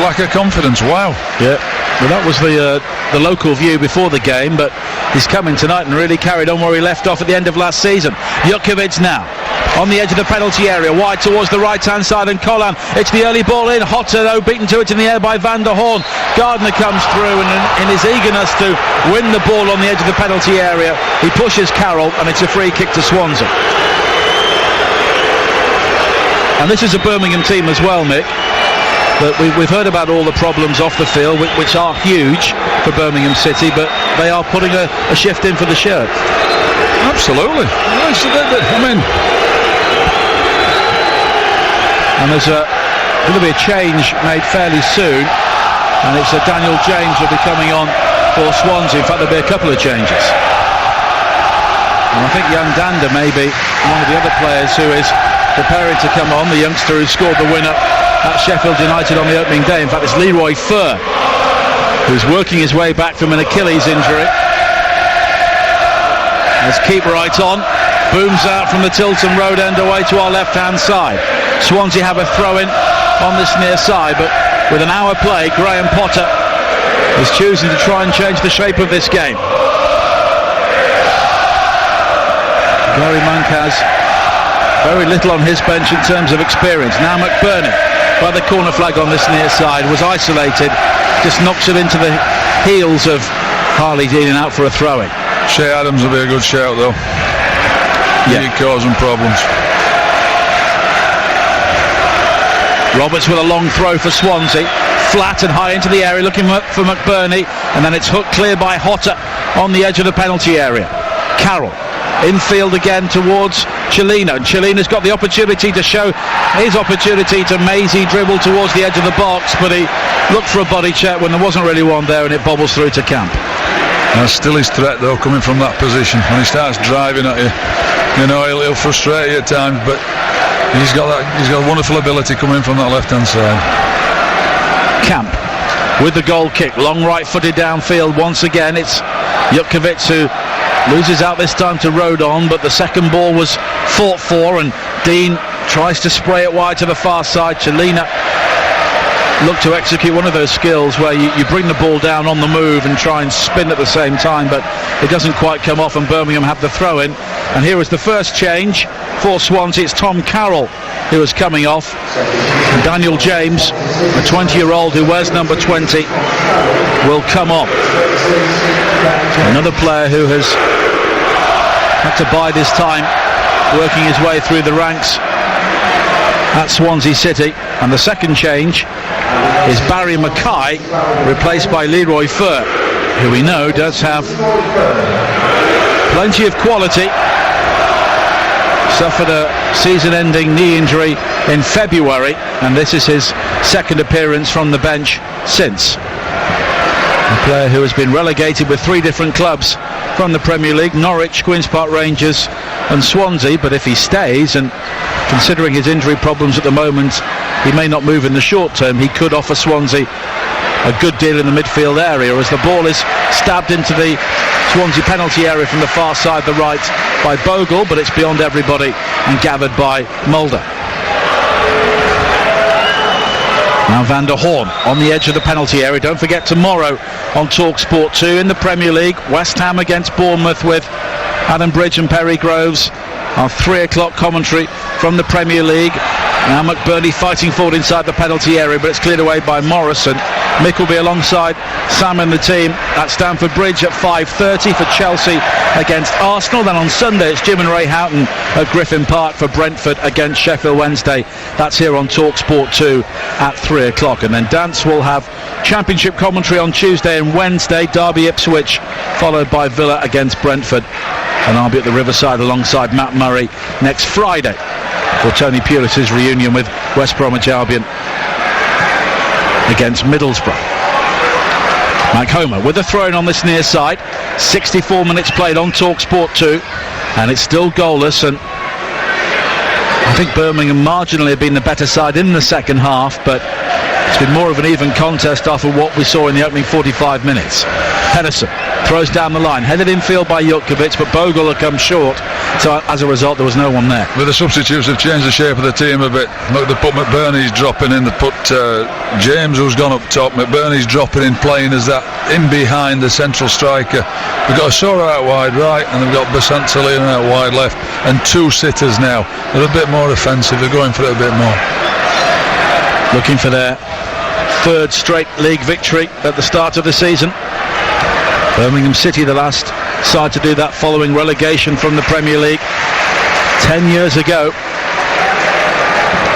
S2: lack of confidence? Wow.
S1: Yeah. Well, that was the local view before the game, but he's coming tonight and really carried on where he left off at the end of last season. Jutkiewicz now on the edge of the penalty area, wide towards the right-hand side, and Collan. It's the early ball in. Hotter, though, beaten to it in the air by Van der Horn. Gardner comes through, and in his eagerness to win the ball on the edge of the penalty area, he pushes Carroll, and it's a free kick to Swansea. And this is a Birmingham team as well, Mick. But we've heard about all the problems off the field, which are huge for Birmingham City, but they are putting a shift in for the shirt.
S2: Absolutely. I mean,
S1: and there's going to be a change made fairly soon. and it's Daniel James will be coming on for Swansea. In fact, there'll be a couple of changes. And I think young Danda may be one of the other players who is preparing to come on, the youngster who scored the winner at Sheffield United on the opening day. In fact, it's Leroy Fer who's working his way back from an Achilles injury. Let's keep right on. Booms out from the Tilton Road end away to our left-hand side. Swansea have a throw-in on this near side, but with an hour play, Graham Potter is choosing to try and change the shape of this game. Gary Monk has very little on his bench in terms of experience. Now McBurney, by the corner flag on this near side, was isolated, just knocks it into the heels of Harley Dean out for a throw-in.
S2: Shea Adams will be a good shout though.
S1: Yeah,
S2: he's causing problems.
S1: Roberts with a long throw for Swansea, flat and high into the area, looking for McBurney, and then it's hooked clear by Hotter on the edge of the penalty area. Carroll infield again towards Cellino, and Cellino's got the opportunity to show his opportunity to mazy dribble towards the edge of the box, but he looked for a body check when there wasn't really one there, and it bobbles through to Camp.
S2: That's still his threat though, coming from that position. When he starts driving at you, you know, he'll frustrate you at times, but he's got wonderful ability coming from that left hand side.
S1: Camp with the goal kick, long right footed downfield once again. It's Jutkiewicz who loses out this time to Rodon, but the second ball was fought for, and Dean tries to spray it wide to the far side. Cellino looked to execute one of those skills where you bring the ball down on the move and try and spin at the same time, but it doesn't quite come off, and Birmingham have the throw in. And here is the first change for Swansea. It's Tom Carroll who is coming off. Daniel James, a 20-year-old who wears number 20, will come on. Another player who has had to bide his time working his way through the ranks at Swansea City. And the second change is Barry Mackay, replaced by Leroy Fer, who we know does have plenty of quality. Suffered a season-ending knee injury in February, and this is his second appearance from the bench since. A player who has been relegated with 3 different clubs from the Premier League: Norwich, Queen's Park Rangers and Swansea. But if he stays, and considering his injury problems at the moment, he may not move in the short term, he could offer Swansea a good deal in the midfield area, as the ball is stabbed into the Swansea penalty area from the far side, the right, by Bogle, but it's beyond everybody and gathered by Mulder. Now Van der Horn on the edge of the penalty area. Don't forget, tomorrow on TalkSport 2 in the Premier League, West Ham against Bournemouth with Adam Bridge and Perry Groves. Our 3 o'clock commentary from the Premier League. Now McBurney fighting forward inside the penalty area, but it's cleared away by Morrison. Mick will be alongside Sam and the team at Stamford Bridge at 5:30 for Chelsea against Arsenal. Then on Sunday it's Jim and Ray Houghton at Griffin Park for Brentford against Sheffield Wednesday. That's here on TalkSport 2 at 3 o'clock. And then Dance will have Championship commentary on Tuesday and Wednesday, Derby Ipswich followed by Villa against Brentford. And I'll be at the Riverside alongside Matt Murray next Friday for Tony Pulis' reunion with West Bromwich Albion against Middlesbrough. Mike Homer with a throw-in on this near side. 64 minutes played on TalkSport 2, and it's still goalless. And I think Birmingham marginally have been the better side in the second half, but it's been more of an even contest after what we saw in the opening 45 minutes. Pedersen throws down the line, headed infield by Jutkiewicz, but Bogle will come short, so as a result there was no one there.
S2: With the substitutes, they've changed the shape of the team a bit. Look, they put McBurney's dropping in, they put James, who's gone up top. McBurney's dropping in, playing as that in behind the central striker. We've got Asoro out wide right, and they've got Basantolino out wide left, and 2 sitters now. They're a bit more offensive, they're going for it a bit more.
S1: Looking for their 3rd straight league victory at the start of the season. Birmingham City, the last side to do that following relegation from the Premier League 10 years ago.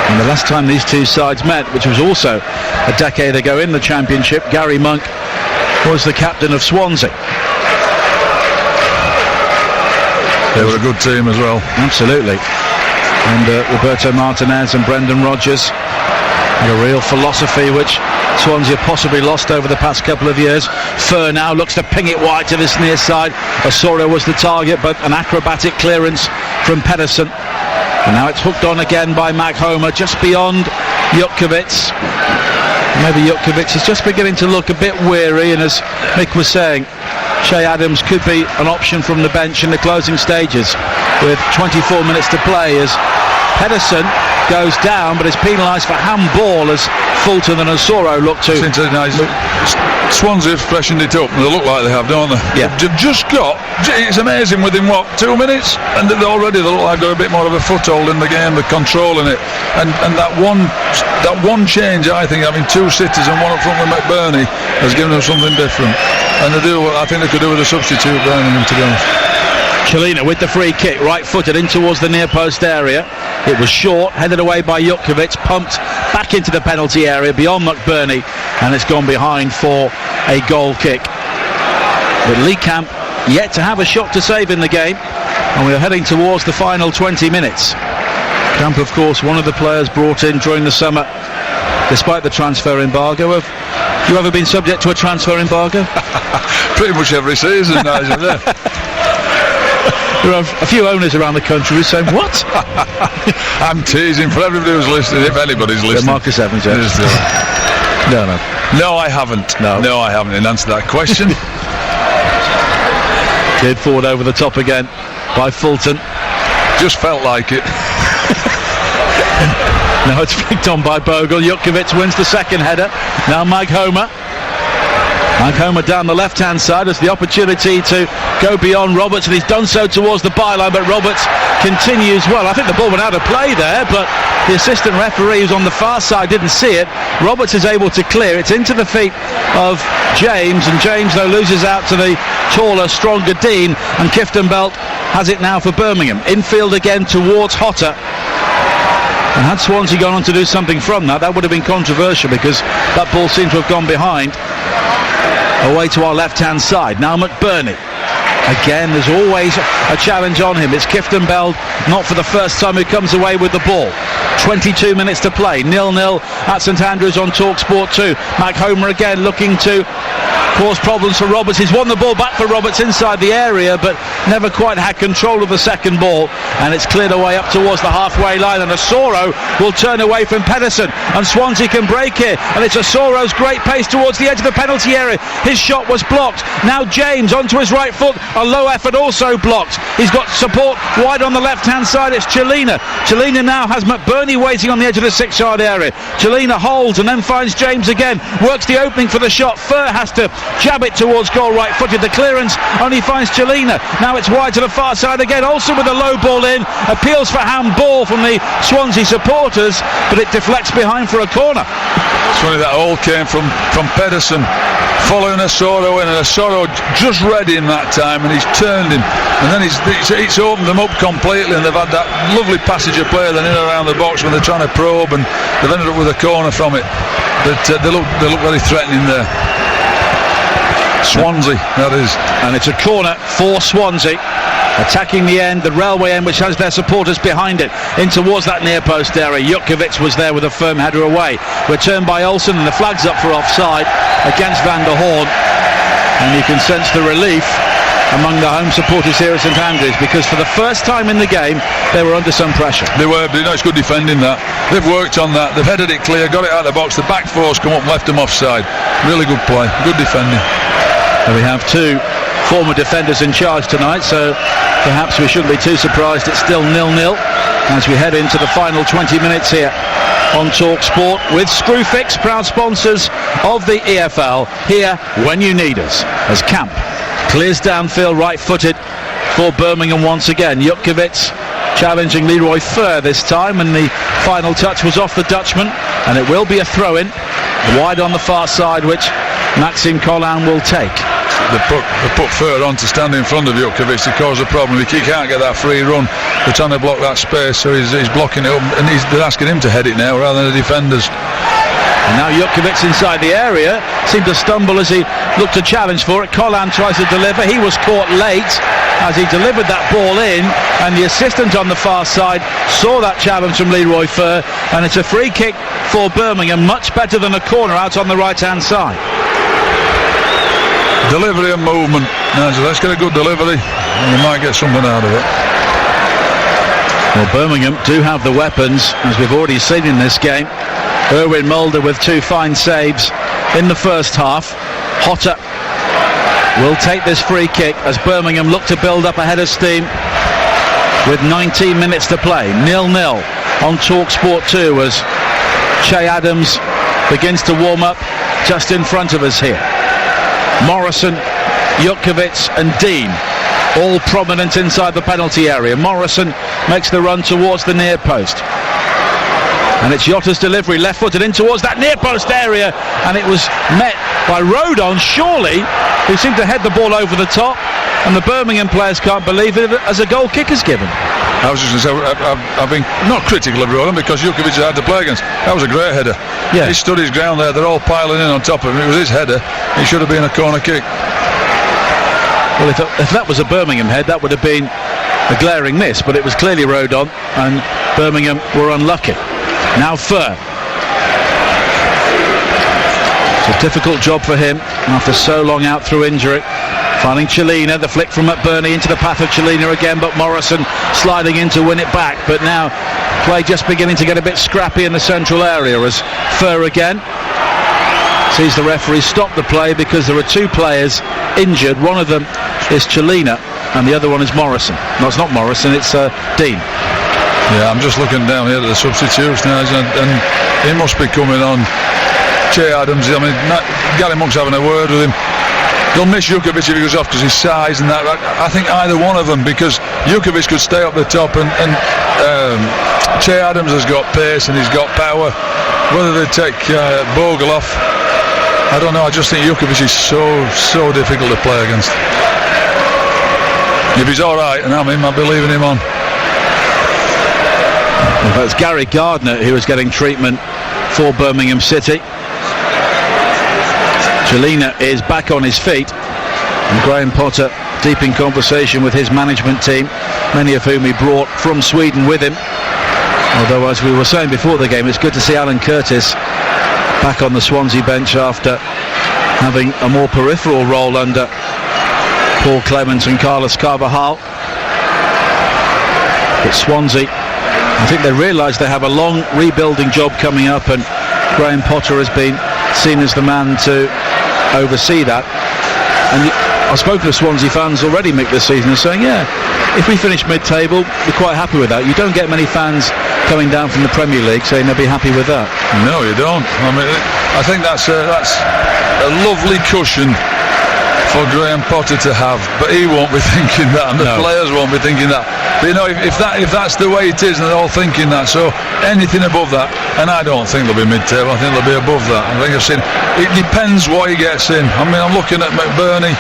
S1: And the last time these two sides met, which was also a decade ago in the Championship, Gary Monk was the captain of Swansea.
S2: They were a good team as well.
S1: Absolutely. And Roberto Martinez and Brendan Rodgers had a real philosophy which Swansea possibly lost over the past couple of years. Fur now looks to ping it wide to this near side. Osorio was the target, but an acrobatic clearance from Pedersen. And now it's hooked on again by Maghoma, just beyond Jutkiewicz. Maybe Jutkiewicz is just beginning to look a bit weary, and as Mick was saying, Che Adams could be an option from the bench in the closing stages with 24 minutes to play, as Pedersen goes down but is penalised for handball as Fulton and Osoro look to.
S2: Swansea have freshened it up, and they look like they have, don't they?
S1: Yeah.
S2: They've just got, it's amazing, within 2 minutes, and they look like they've got a bit more of a foothold in the game, they're controlling it, and that one change, I think, having 2 sitters and one up front with McBurney has given them something different, and I think they could do with a substitute, Birmingham, to be honest.
S1: Chelina with the free kick, right-footed in towards the near post area. It was short, headed away by Jutkiewicz, pumped back into the penalty area beyond McBurney, and it's gone behind for a goal kick. But Lee Camp yet to have a shot to save in the game, and we're heading towards the final 20 minutes. Camp, of course, one of the players brought in during the summer despite the transfer embargo. Have you ever been subject to a transfer embargo?
S2: Pretty much every season, Nigel, yeah.
S1: There are a few owners around the country who say, what?
S2: I'm teasing for everybody who's listening, if anybody's listening.
S1: Marcus Evans, yeah.
S2: No, I haven't. No, I haven't. In answer to that question.
S1: Cleared forward over the top again by Fulton.
S2: Just felt like it.
S1: Now it's flicked on by Bogle. Jutkiewicz wins the second header. Now Maghoma down the left hand side has the opportunity to go beyond Roberts, and he's done so towards the byline, but Roberts continues well. I think the ball went out of play there, but the assistant referee who's on the far side didn't see it. Roberts is able to clear. It's into the feet of James, and James though loses out to the taller, stronger Dean, and Kieftenbelt has it now for Birmingham. Infield again towards Hotter. And had Swansea gone on to do something from that would have been controversial, because that ball seemed to have gone behind. Away to our left-hand side. Now McBurney. Again, there's always a challenge on him. It's Kieftenbeld, not for the first time, who comes away with the ball. 22 minutes to play. 0-0 at St Andrews on TalkSport 2. Maghoma again looking to cause problems for Roberts. He's won the ball back for Roberts inside the area, but never quite had control of the second ball, and it's cleared away up towards the halfway line, and Osoro will turn away from Pedersen, and Swansea can break here, and it's Osoro's great pace towards the edge of the penalty area. His shot was blocked. Now James onto his right foot, a low effort also blocked. He's got support wide on the left hand side. It's Chelina now has McBurney waiting on the edge of the 6-yard area. Chelina holds and then finds James again, works the opening for the shot. Fur has to jab it towards goal, right-footed. The clearance only finds Chelina. Now it's wide to the far side again, also with a low ball in. Appeals for handball from the Swansea supporters, but it deflects behind for a corner.
S2: It's funny, that all came from Pedersen following Osoro in, and Osoro just read him that time, and he's turned him, and then it's opened them up completely, and they've had that lovely passage of play then in and around the box when they're trying to probe, and they've ended up with a corner from it. But they look very threatening there. Swansea, that is.
S1: And it's a corner for Swansea, attacking the end, the railway end, which has their supporters behind it, in towards that near post area. Jutkiewicz was there with a firm header away. Returned by Olsen, and the flag's up for offside against Van der Hoorn. And you can sense the relief among the home supporters here at St Andrews, because for the first time in the game they were under some pressure.
S2: They were, but it's good defending that. They've worked on that, they've headed it clear, got it out of the box, the back four's come up and left them offside. Really good play, good defending.
S1: And we have two former defenders in charge tonight, so perhaps we shouldn't be too surprised it's still 0-0 as we head into the final 20 minutes here on TalkSport with Screwfix, proud sponsors of the EFL, here when you need us, as Camp clears downfield, right-footed for Birmingham once again. Jutkiewicz challenging Leroy Fur this time, and the final touch was off the Dutchman, and it will be a throw-in wide on the far side, which Maxime Collin will take.
S2: They put Fur on to stand in front of Jutkiewicz to cause a problem. He can't get that free run. They're trying to block that space, so he's blocking it up, and they're asking him to head it now rather than the defenders.
S1: And now Jukovic inside the area, seemed to stumble as he looked to challenge for it. Collan tries to deliver, he was caught late as he delivered that ball in, and the assistant on the far side saw that challenge from Leroy Fer, and it's a free kick for Birmingham, much better than a corner out on the right hand side.
S2: Delivery and movement. Let's get a good delivery and we might get something out of it.
S1: Well, Birmingham do have the weapons, as we've already seen in this game. Erwin Mulder with 2 fine saves in the first half. Hotter will take this free kick as Birmingham look to build up a head of steam with 19 minutes to play. 0-0 on TalkSport 2 as Che Adams begins to warm up just in front of us here. Morrison, Jukovic and Dean all prominent inside the penalty area. Morrison makes the run towards the near post, and it's Yotta's delivery, left-footed in towards that near post area, and it was met by Rodon, surely, who seemed to head the ball over the top, and the Birmingham players can't believe it as a goal kick is given.
S2: I was just going to say, I've been not critical of Rodon because Jukovic had to play against. That was a great header. Yeah. He stood his ground there, they're all piling in on top of him. It was his header, it should have been a corner kick.
S1: Well, if that was a Birmingham head, that would have been a glaring miss, but it was clearly Rodon, and Birmingham were unlucky. Now Fer. It's a difficult job for him after so long out through injury. Finding Chelina, the flick from McBurney into the path of Chelina again, but Morrison sliding in to win it back. But now play just beginning to get a bit scrappy in the central area as Fer again sees the referee stop the play because there are 2 players injured. One of them is Chelina and the other one is Morrison. No, it's not Morrison, it's Dean.
S2: Yeah, I'm just looking down here at the substitutes now, and he must be coming on. Che Adams, I mean, Gary Monk's having a word with him. He'll miss Jukovic if he goes off because his size and that. I think either one of them, because Jukovic could stay up the top and Che Adams has got pace and he's got power. Whether they take Bogle off, I don't know. I just think Jukovic is so difficult to play against. If he's alright and I'm him, I'll be leaving him on.
S1: Well, that's Gary Gardner who is getting treatment for Birmingham City. Chelina is back on his feet, and Graham Potter deep in conversation with his management team, many of whom he brought from Sweden with him. Although, as we were saying before the game, it's good to see Alan Curtis back on the Swansea bench after having a more peripheral role under Paul Clement and Carlos Carvajal. But Swansea, I think they realise they have a long rebuilding job coming up, and Graham Potter has been seen as the man to oversee that. And I've spoken to Swansea fans already, Mick, this season, and saying, yeah, if we finish mid-table, we're quite happy with that. You don't get many fans coming down from the Premier League saying they'll be happy with that.
S2: No, you don't. I mean, I think that's a lovely cushion for Graham Potter to have, but he won't be thinking that, and the players won't be thinking that. But you know, if that's the way it is, and they're all thinking that, so anything above that, and I don't think they'll be mid-table, I think they'll be above that. I think I've seen, it depends what he gets in. I mean, I'm looking at McBurney.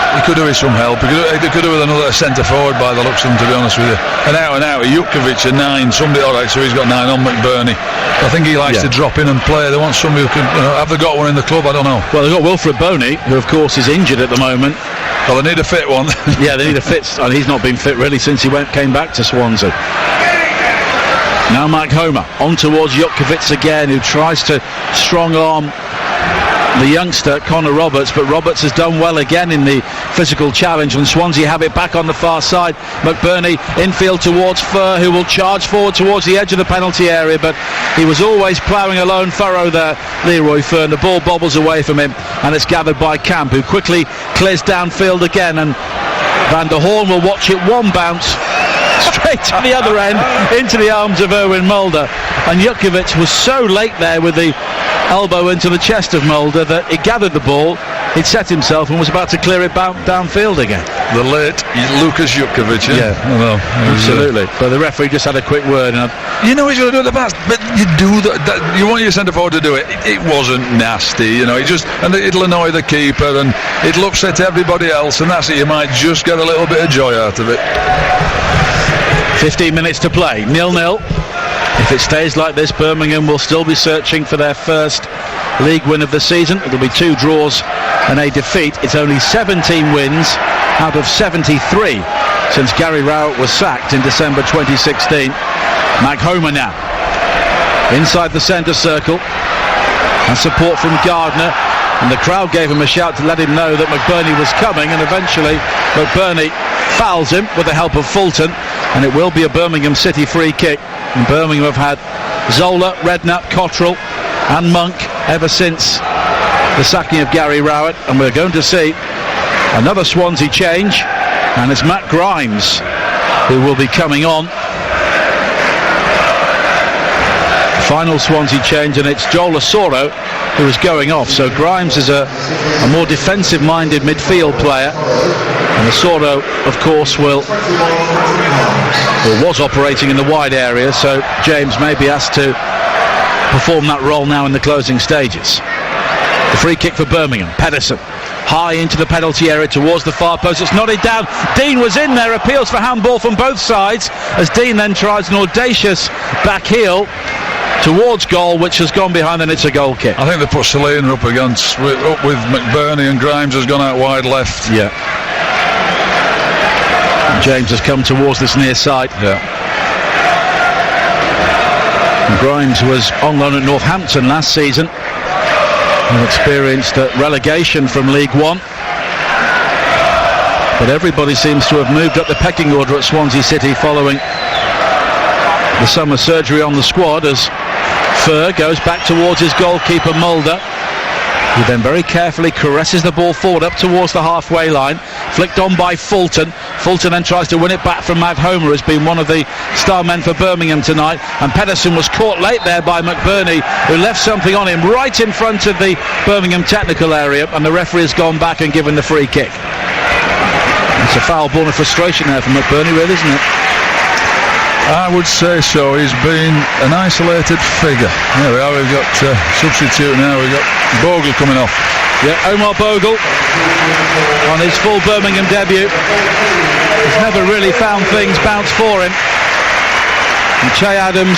S2: He could do with some help. He could do with another centre forward by the looks of them, to be honest with you. And out Jukovic a 9, somebody, alright, so he's got 9 on McBurney. I think he likes to drop in and play. They want somebody who can, have they got one in the club? I don't know.
S1: Well, they've got Wilfred Boney, who of course is injured at the moment.
S2: Well, they need a fit one.
S1: Yeah, they need a fit, and he's not been fit really since he came back to Swansea. Now Mike Homer on towards Jukovic again, who tries to strong arm the youngster Connor Roberts, but Roberts has done well again in the physical challenge, and Swansea have it back on the far side. McBurney infield towards Fer, who will charge forward towards the edge of the penalty area, but he was always ploughing a lone furrow there, Leroy Fer, and the ball bobbles away from him, and it's gathered by Camp, who quickly clears downfield again, and Van der Horn will watch it one bounce straight to the other end into the arms of Erwin Mulder, and Jukovic was so late there with the elbow into the chest of Mulder that he gathered the ball, he'd set himself and was about to clear it downfield again.
S2: The late Lucas Jukovic,
S1: yeah.
S2: Well,
S1: absolutely. But the referee just had a quick word, and
S2: you know he's going to do it the best, but you do that you want your centre forward to do it. It wasn't nasty, you know. And it'll annoy the keeper, and it'll upset everybody else, and that's it. You might just get a little bit of joy out of it.
S1: 15 minutes to play, 0-0. If If it stays like this, Birmingham will still be searching for their first league win of the season. It'll be 2 draws and a defeat. It's only 17 wins out of 73 since Gary Rowett was sacked in December 2016. Homer now inside the centre circle, and support from Gardner, and the crowd gave him a shout to let him know that McBurney was coming, and eventually McBurney fouls him with the help of Fulton, and it will be a Birmingham City free kick. And Birmingham have had Zola, Redknapp, Cottrell and Monk ever since the sacking of Gary Rowett, and we're going to see another Swansea change, and it's Matt Grimes who will be coming on. Final Swansea change, and it's Joel Asoro who is going off. So Grimes is a more defensive minded midfield player, and Asoro of course was operating in the wide area, so James may be asked to perform that role now in the closing stages. The free kick for Birmingham. Pedersen high into the penalty area towards the far post. It's nodded down. Dean was in there. Appeals for handball from both sides as Dean then tries an audacious back heel towards goal, which has gone behind, and it's a goal kick.
S2: I think they put Selena up with McBurney, and Grimes has gone out wide left.
S1: Yeah. And James has come towards this near side.
S2: Yeah.
S1: And Grimes was on loan at Northampton last season and experienced relegation from League One. But everybody seems to have moved up the pecking order at Swansea City following the summer surgery on the squad, as Furr goes back towards his goalkeeper Mulder, who then very carefully caresses the ball forward up towards the halfway line, flicked on by Fulton. Fulton then tries to win it back from Matt Homer, who's been one of the star men for Birmingham tonight, and Pedersen was caught late there by McBurney, who left something on him right in front of the Birmingham technical area, and the referee has gone back and given the free kick. It's a foul born of frustration there for McBurney, really, isn't it?
S2: I would say so. He's been an isolated figure. There we are, we've got substitute now, we've got Bogle coming off.
S1: Yeah, Omar Bogle on his full Birmingham debut. He's never really found things bounce for him. And Che Adams,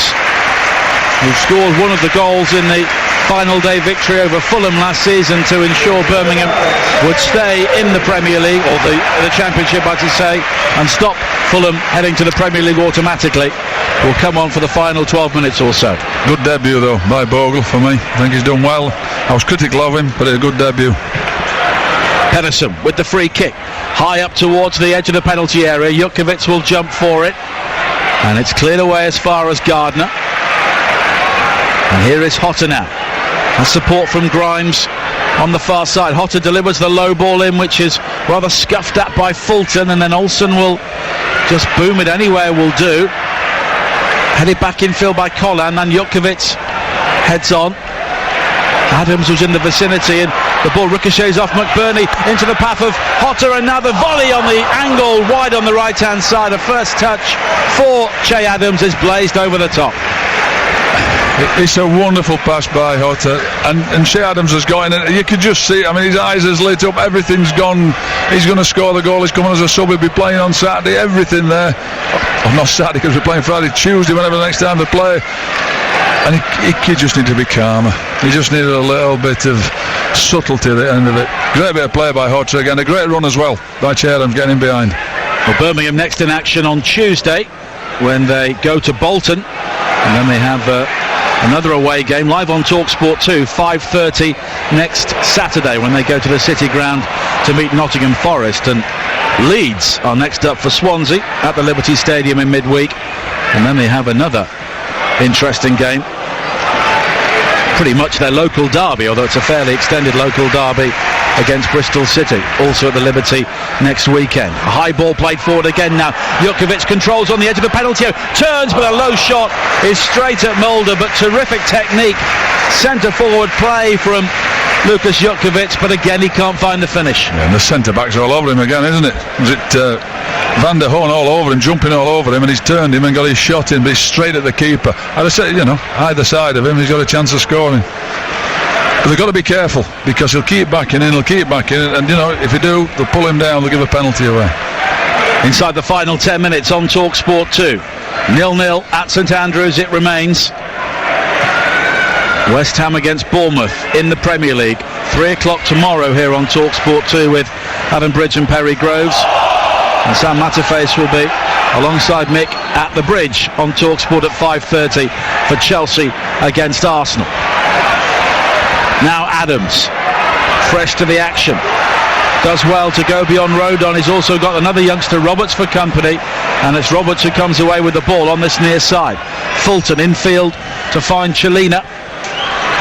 S1: who scored one of the goals in the final day victory over Fulham last season to ensure Birmingham would stay in the Premier League, or the Championship I should say, and stop Fulham heading to the Premier League automatically, will come on for the final 12 minutes or so.
S2: Good debut though by Bogle for me. I think he's done well. I was critical of him, but it's a good debut.
S1: Pedersen with the free kick, high up towards the edge of the penalty area. Jutkiewicz will jump for it, and it's cleared away as far as Gardner. And here is Hotter now, and support from Grimes on the far side. Hotter delivers the low ball in, which is rather scuffed at by Fulton, and then Olsen will just boom it anywhere will do. Headed back infield by Collan, and Jutkiewicz heads on. Adams was in the vicinity, and the ball ricochets off McBurney into the path of Hotter, and now the volley on the angle wide on the right hand side. A first touch for Che Adams is blazed over the top.
S2: It's a wonderful pass by Hotter, and Che Adams has got in it. You could just see, I mean, his eyes has lit up, everything's gone. He's going to score the goal, he's coming as a sub, he'll be playing on Saturday, everything there. Oh, not Saturday, because we're playing Friday, Tuesday, whenever the next time they play. And he just need to be calmer. He just needed a little bit of subtlety at the end of it. Great bit of play by Hotter again, a great run as well by Che Adams getting in behind.
S1: Well, Birmingham next in action on Tuesday when they go to Bolton, and then they have another away game live on TalkSport 2, 5:30 next Saturday when they go to the City Ground to meet Nottingham Forest. And Leeds are next up for Swansea at the Liberty Stadium in midweek, and then they have another interesting game, pretty much their local derby, although it's a fairly extended local derby, against Bristol City, also at the Liberty next weekend. A high ball played forward again now. Jutkiewicz controls on the edge of the penalty area, turns, but a low shot is straight at Mulder, but terrific technique. Centre forward play from Lucas Jutkiewicz, but again he can't find the finish.
S2: Yeah, and the centre backs are all over him again, isn't it? Was it Van der Hoorn all over him, jumping all over him, and he's turned him and got his shot in, but he's straight at the keeper. I'd have said, either side of him, he's got a chance of scoring. But they've got to be careful, because he'll keep backing in, and if he do, they'll pull him down, they'll give a penalty away.
S1: Inside the final 10 minutes on TalkSport 2. 0-0 at St Andrews it remains. West Ham against Bournemouth in the Premier League. 3 o'clock tomorrow here on TalkSport 2 with Adam Bridge and Perry Groves. And Sam Matterface will be alongside Mick at the Bridge on TalkSport at 5:30 for Chelsea against Arsenal. Now Adams, fresh to the action. Does well to go beyond Rodon. He's also got another youngster, Roberts, for company. And it's Roberts who comes away with the ball on this near side. Fulton infield to find Chelina.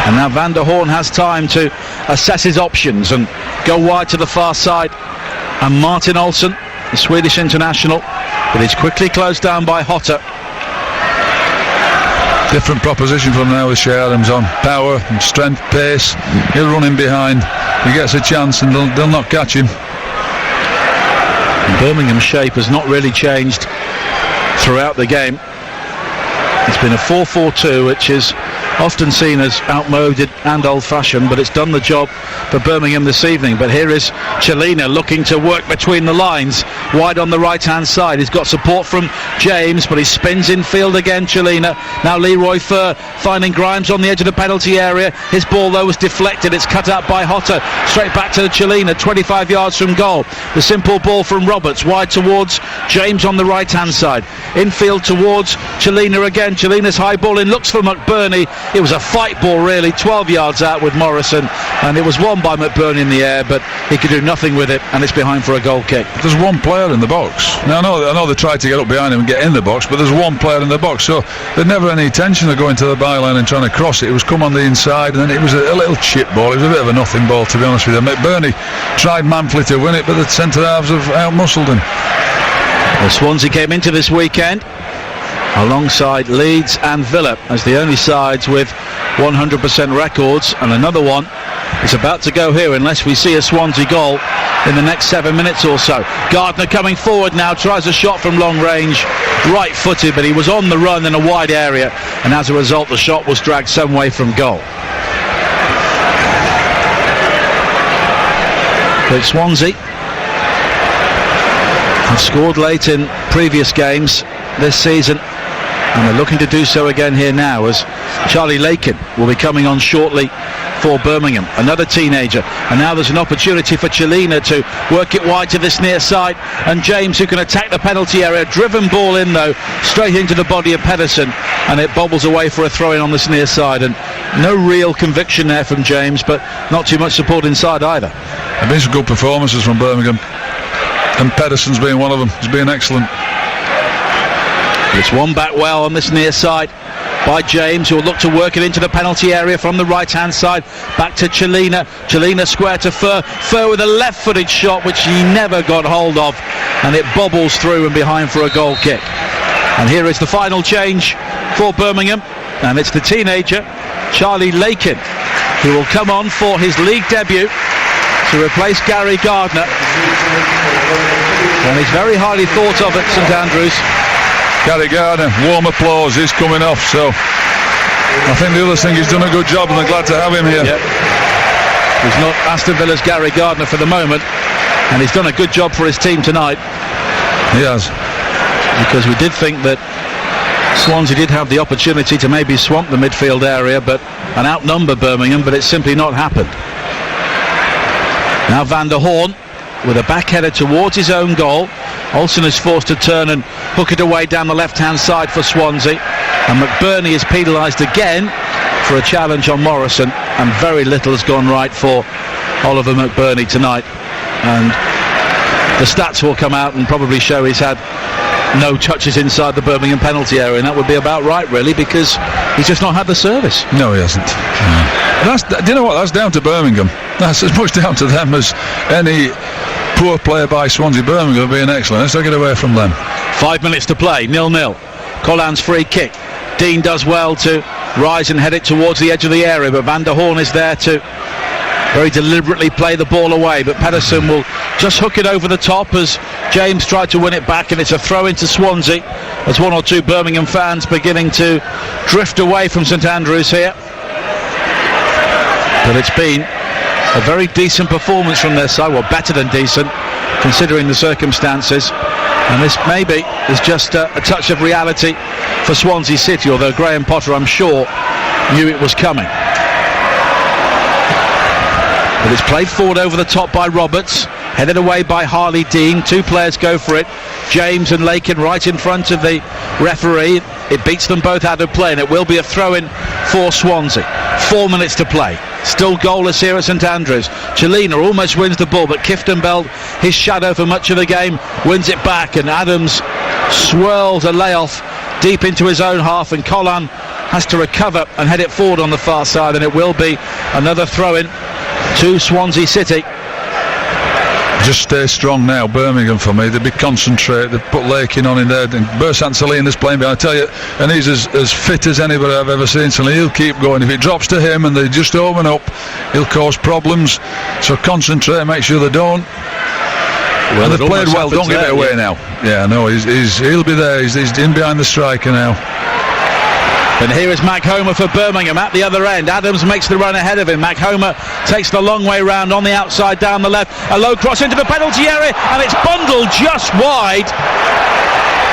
S1: And now Van der Horn has time to assess his options and go wide to the far side. And Martin Olsson, the Swedish international, but he's quickly closed down by Hotter.
S2: Different proposition from now with Shea Adams on. Power and strength, pace. He'll run in behind. He gets a chance and they'll not catch him.
S1: Birmingham's shape has not really changed throughout the game. It's been a 4-4-2, which is often seen as outmoded and old-fashioned, but it's done the job for Birmingham this evening. But here is Chelina looking to work between the lines, wide on the right-hand side. He's got support from James, but he spins in field again, Chelina. Now Leroy Fur finding Grimes on the edge of the penalty area. His ball, though, was deflected. It's cut out by Hotter. Straight back to Chelina, 25 yards from goal. The simple ball from Roberts, wide towards James on the right-hand side. Infield towards Chelina again. Chelina's high ball in, looks for McBurney. It was a fight ball, really, 12 yards out with Morrison, and it was won by McBurney in the air, but he could do nothing with it, and it's behind for a goal kick.
S2: There's one player in the box. Now, I know they tried to get up behind him and get in the box, but there's one player in the box, so there's never any intention of going to the byline and trying to cross it. It was come on the inside, and then it was a little chip ball. It was a bit of a nothing ball, to be honest with you. McBurney tried manfully to win it, but the centre halves have outmuscled him.
S1: Well, Swansea came into this weekend alongside Leeds and Villa as the only sides with 100% records, and another one is about to go here unless we see a Swansea goal in the next 7 minutes or so. Gardner coming forward now, tries a shot from long range, right footed, but he was on the run in a wide area, and as a result the shot was dragged some way from goal. But Swansea have scored late in previous games this season, and they're looking to do so again here now as Charlie Lakin will be coming on shortly for Birmingham, another teenager. And now there's an opportunity for Chelina to work it wide to this near side, and James, who can attack the penalty area. Driven ball in, though, straight into the body of Pedersen, and it bobbles away for a throw-in on this near side. And no real conviction there from James, but not too much support inside either.
S2: There have been some good performances from Birmingham, and Pedersen's been one of them. He's been excellent.
S1: It's won back well on this near side by James, who will look to work it into the penalty area from the right-hand side. Back to Chelina. Chelina square to Fur. Fur with a left-footed shot, which he never got hold of, and it bobbles through and behind for a goal kick. And here is the final change for Birmingham, and it's the teenager, Charlie Lakin, who will come on for his league debut to replace Gary Gardner. And he's very highly thought of at St Andrews.
S2: Gary Gardner, warm applause, he's coming off, so I think the others think he's done a good job, and they're glad to have him here.
S1: Yep. He's not Aston Villa's Gary Gardner for the moment, and he's done a good job for his team tonight.
S2: He has.
S1: Because we did think that Swansea did have the opportunity to maybe swamp the midfield area and outnumber Birmingham, but it's simply not happened. Now Van der Horn with a back header towards his own goal. Olsen is forced to turn and hook it away down the left-hand side for Swansea, and McBurney is penalised again for a challenge on Morrison, and very little has gone right for Oliver McBurney tonight, and the stats will come out and probably show he's had no touches inside the Birmingham penalty area, and that would be about right, really, because he's just not had the service.
S2: No, he hasn't. Do you know what? That's down to Birmingham. That's as much down to them as any poor player by Swansea. Birmingham being excellent. Let's take it away from them.
S1: 5 minutes to play, 0-0. Collan's free kick. Dean does well to rise and head it towards the edge of the area, but Van der Horn is there to very deliberately play the ball away, but Pedersen will just hook it over the top as James tried to win it back, and it's a throw into Swansea as one or two Birmingham fans beginning to drift away from St Andrews here. But it's been a very decent performance from their side, well, better than decent considering the circumstances, And this maybe is just a touch of reality for Swansea City, although Graham Potter, I'm sure, knew it was coming. But it's played forward over the top by Roberts, headed away by Harley Dean. Two players go for it, James and Lakin right in front of the referee. It beats them both out of play, and it will be a throw-in for Swansea. 4 minutes to play. Still goalless here at St Andrews. Chelina almost wins the ball, but Kieftenbeld, his shadow for much of the game, wins it back, and Adams swirls a layoff deep into his own half, and Collan has to recover and head it forward on the far side, and it will be another throw-in to Swansea City.
S2: Just stay strong now, Birmingham, for me. They'd be concentrate. They've put Lakin on in there, and Bersant Salinas playing behind. I tell you, and he's as fit as anybody I've ever seen. So he'll keep going. If it drops to him and they just open up, he'll cause problems. So concentrate, make sure they don't. Well, and they've played well. Don't give it away now. Yeah, no, he'll be there. He's in behind the striker now.
S1: And here is Mac Homer for Birmingham at the other end. Adams makes the run ahead of him. Mac Homer takes the long way round on the outside down the left. A low cross into the penalty area, and it's bundled just wide.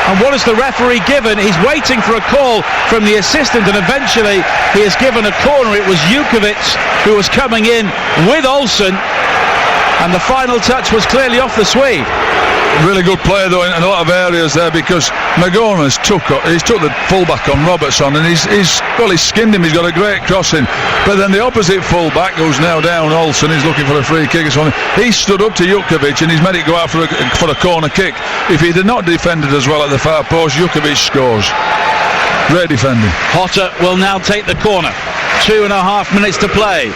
S1: And what has the referee given? He's waiting for a call from the assistant, and eventually he has given a corner. It was Jukovic who was coming in with Olsen, and the final touch was clearly off the Swede.
S2: Really good play though in a lot of areas there, because Magonas took the fullback on Robertson, and he's skinned him. He's got a great crossing, but then the opposite fullback, who's now down, Olsen, is looking for a free kick or something. He stood up to Jukovic and he's made it go out for a corner kick. If he did not defended as well at the far post, Jukovic scores. Great defending.
S1: Hotter will now take the corner. 2.5 minutes to play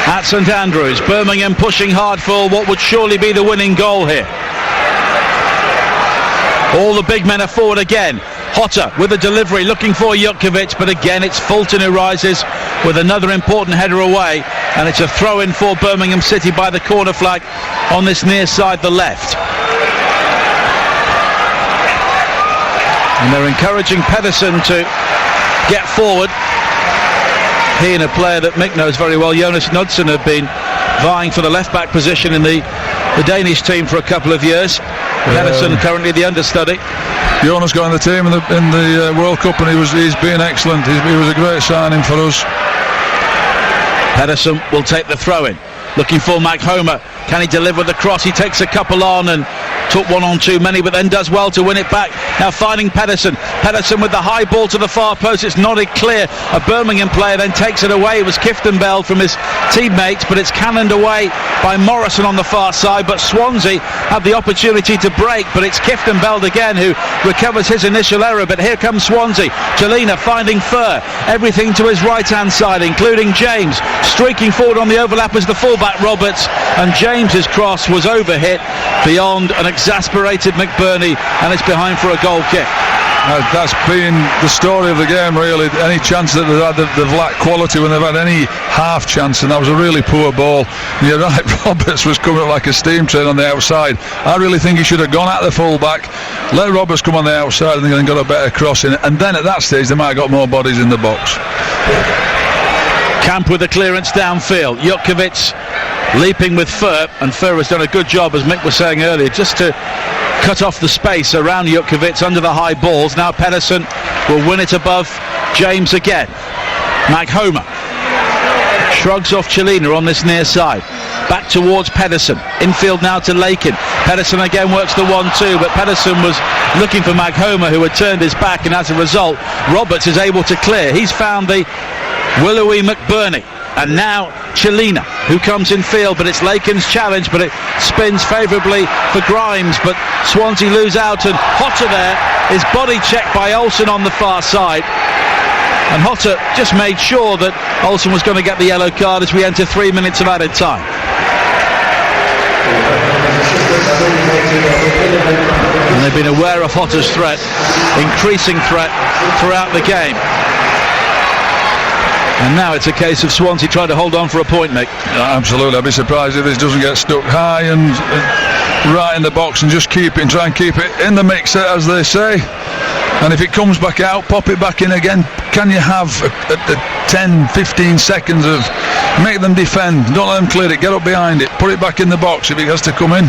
S1: at St Andrews. Birmingham pushing hard for what would surely be the winning goal here. All the big men are forward again. Hotter with a delivery, looking for Jukovic, but again it's Fulton who rises with another important header away, and it's a throw-in for Birmingham City by the corner flag on this near side, the left. And they're encouraging Pedersen to get forward. He and a player that Mick knows very well, Jonas Knudsen, have been vying for the left-back position in the Danish team for a couple of years. Pedersen currently the understudy.
S2: Jonas got in the team in the World Cup, and he's been excellent. He was a great signing for us.
S1: Pedersen will take the throw-in, looking for Mac Homer. Can he deliver the cross? He takes a couple on and took one on too many, but then does well to win it back. Now finding Pedersen with the high ball to the far post. It's nodded clear. A Birmingham player then takes it away. It was Kieftenbeld from his teammates, but it's cannoned away by Morrison on the far side. But Swansea have the opportunity to break, but it's Kieftenbeld again who recovers his initial error. But here comes Swansea. Chelina finding Fur, everything to his right hand side, including James streaking forward on the overlap as the fullback Roberts, and James's cross was overhit beyond an exasperated McBurney, and it's behind for a goal kick.
S2: That's been the story of the game, really. Any chance that they've had, they've lacked quality when they've had any half chance, and that was a really poor ball. And you're right, Roberts was coming up like a steam train on the outside. I really think he should have gone at the full-back, let Roberts come on the outside, and then got a better crossing, and then at that stage they might have got more bodies in the box.
S1: Camp with the clearance downfield. Jukovic leaping with Fur, and Fur has done a good job, as Mick was saying earlier, just to cut off the space around Jukovic under the high balls. Now Pedersen will win it above James again. Mac Homer shrugs off Chelina on this near side. Back towards Pedersen. Infield now to Lakin. Pedersen again works the 1-2, but Pedersen was looking for Mac Homer, who had turned his back, and as a result Roberts is able to clear. He's found the willowy McBurney, and now Chelina, who comes in field, but it's Lakin's challenge, but it spins favourably for Grimes, but Swansea lose out, and Hotter there is body checked by Olsen on the far side, and Hotter just made sure that Olsen was going to get the yellow card as we enter 3 minutes of added time. And they've been aware of Hotter's threat, increasing threat throughout the game. And now it's a case of Swansea trying to hold on for a point, Mick.
S2: Absolutely. I'd be surprised if this doesn't get stuck high and right in the box, and just try and keep it in the mixer, as they say. And if it comes back out, pop it back in again. Can you have 10-15 seconds of make them defend, don't let them clear it, get up behind it, put it back in the box if it has to come in.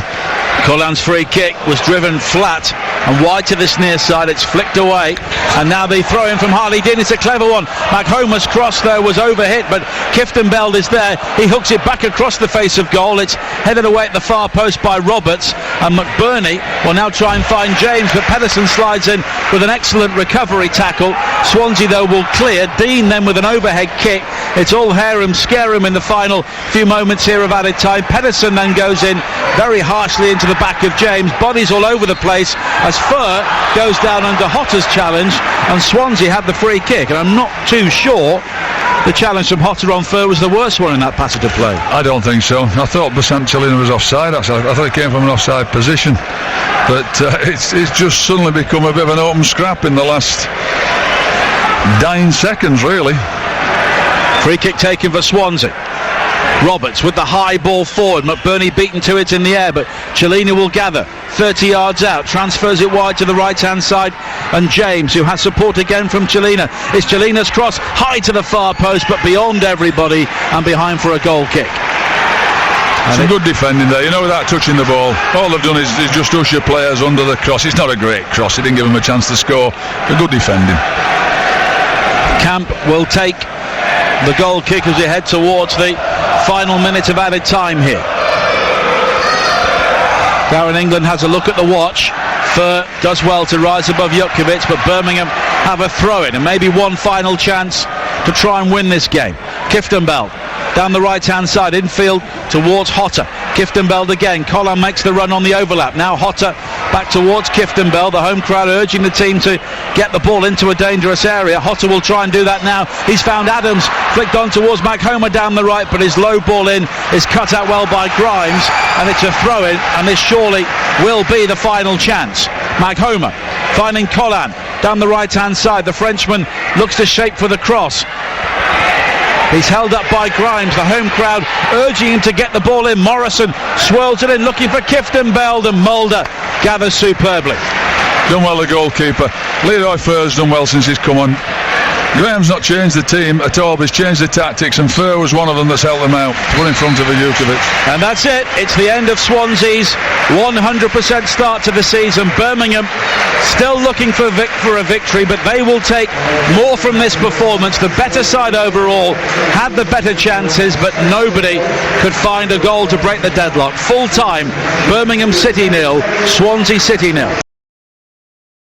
S1: Cullen's free kick was driven flat and wide to this near side. It's flicked away, and now they throw in from Harley Dean. It's a clever one. McHoma's cross though was overhit, but Kiftembeld is there. He hooks it back across the face of goal. It's headed away at the far post by Roberts, and McBurney will now try and find James, but Pedersen slides in with an excellent recovery tackle. Swansea though will clear. Dean then with an overhead kick. It's all harum scarum in the final few moments here of added time. Pedersen then goes in very harshly into the back of James. Bodies all over the place as Fur goes down under Hotter's challenge, and Swansea had the free kick. And I'm not too sure the challenge from Hotter on Fur was the worst one in that passage of play.
S2: I don't think so. I thought Chelina was offside, actually. I thought it came from an offside position. But it's just suddenly become a bit of an open scrap in the last 9 seconds, really.
S1: Free kick taken for Swansea. Roberts with the high ball forward. McBurney beaten to it in the air, but Chelina will gather 30 yards out, transfers it wide to the right hand side, and James, who has support again from Chelina. It's Chelina's cross high to the far post, but beyond everybody and behind for a goal kick.
S2: Some good defending there, without touching the ball. All they've done is just usher players under the cross. It's not a great cross, it didn't give them a chance to score, but good defending.
S1: Camp will take the goal kick as we head towards the final minute of added time here. Darren England has a look at the watch. Fur does well to rise above Jutkiewicz, but Birmingham have a throw-in and maybe one final chance to try and win this game. Kiftembeld down the right hand side, infield towards Hotter. Kiftembeld again. Colin makes the run on the overlap. Now Hotter back towards Kiftembeld. The home crowd urging the team to get the ball into a dangerous area. Hotter will try and do that now. He's found Adams, flicked on towards McHoma down the right, but his low ball in is cut out well by Grimes, and it's a throw-in, and this surely will be the final chance. McHoma finding Colin down the right hand side. The Frenchman looks to shape for the cross. He's held up by Grimes, the home crowd urging him to get the ball in. Morrison swirls it in, looking for Kiftembeld, and Mulder gathers superbly.
S2: Done well, the goalkeeper. Leroy Fur's done well since he's come on. Graham's not changed the team at all, but he's changed the tactics, and Fur was one of them that's helped them out. One in front of Jutkiewicz.
S1: And that's it. It's the end of Swansea's 100% start to the season. Birmingham still looking for a victory, but they will take more from this performance. The better side overall had the better chances, but nobody could find a goal to break the deadlock. Full time, Birmingham City 0, Swansea City 0.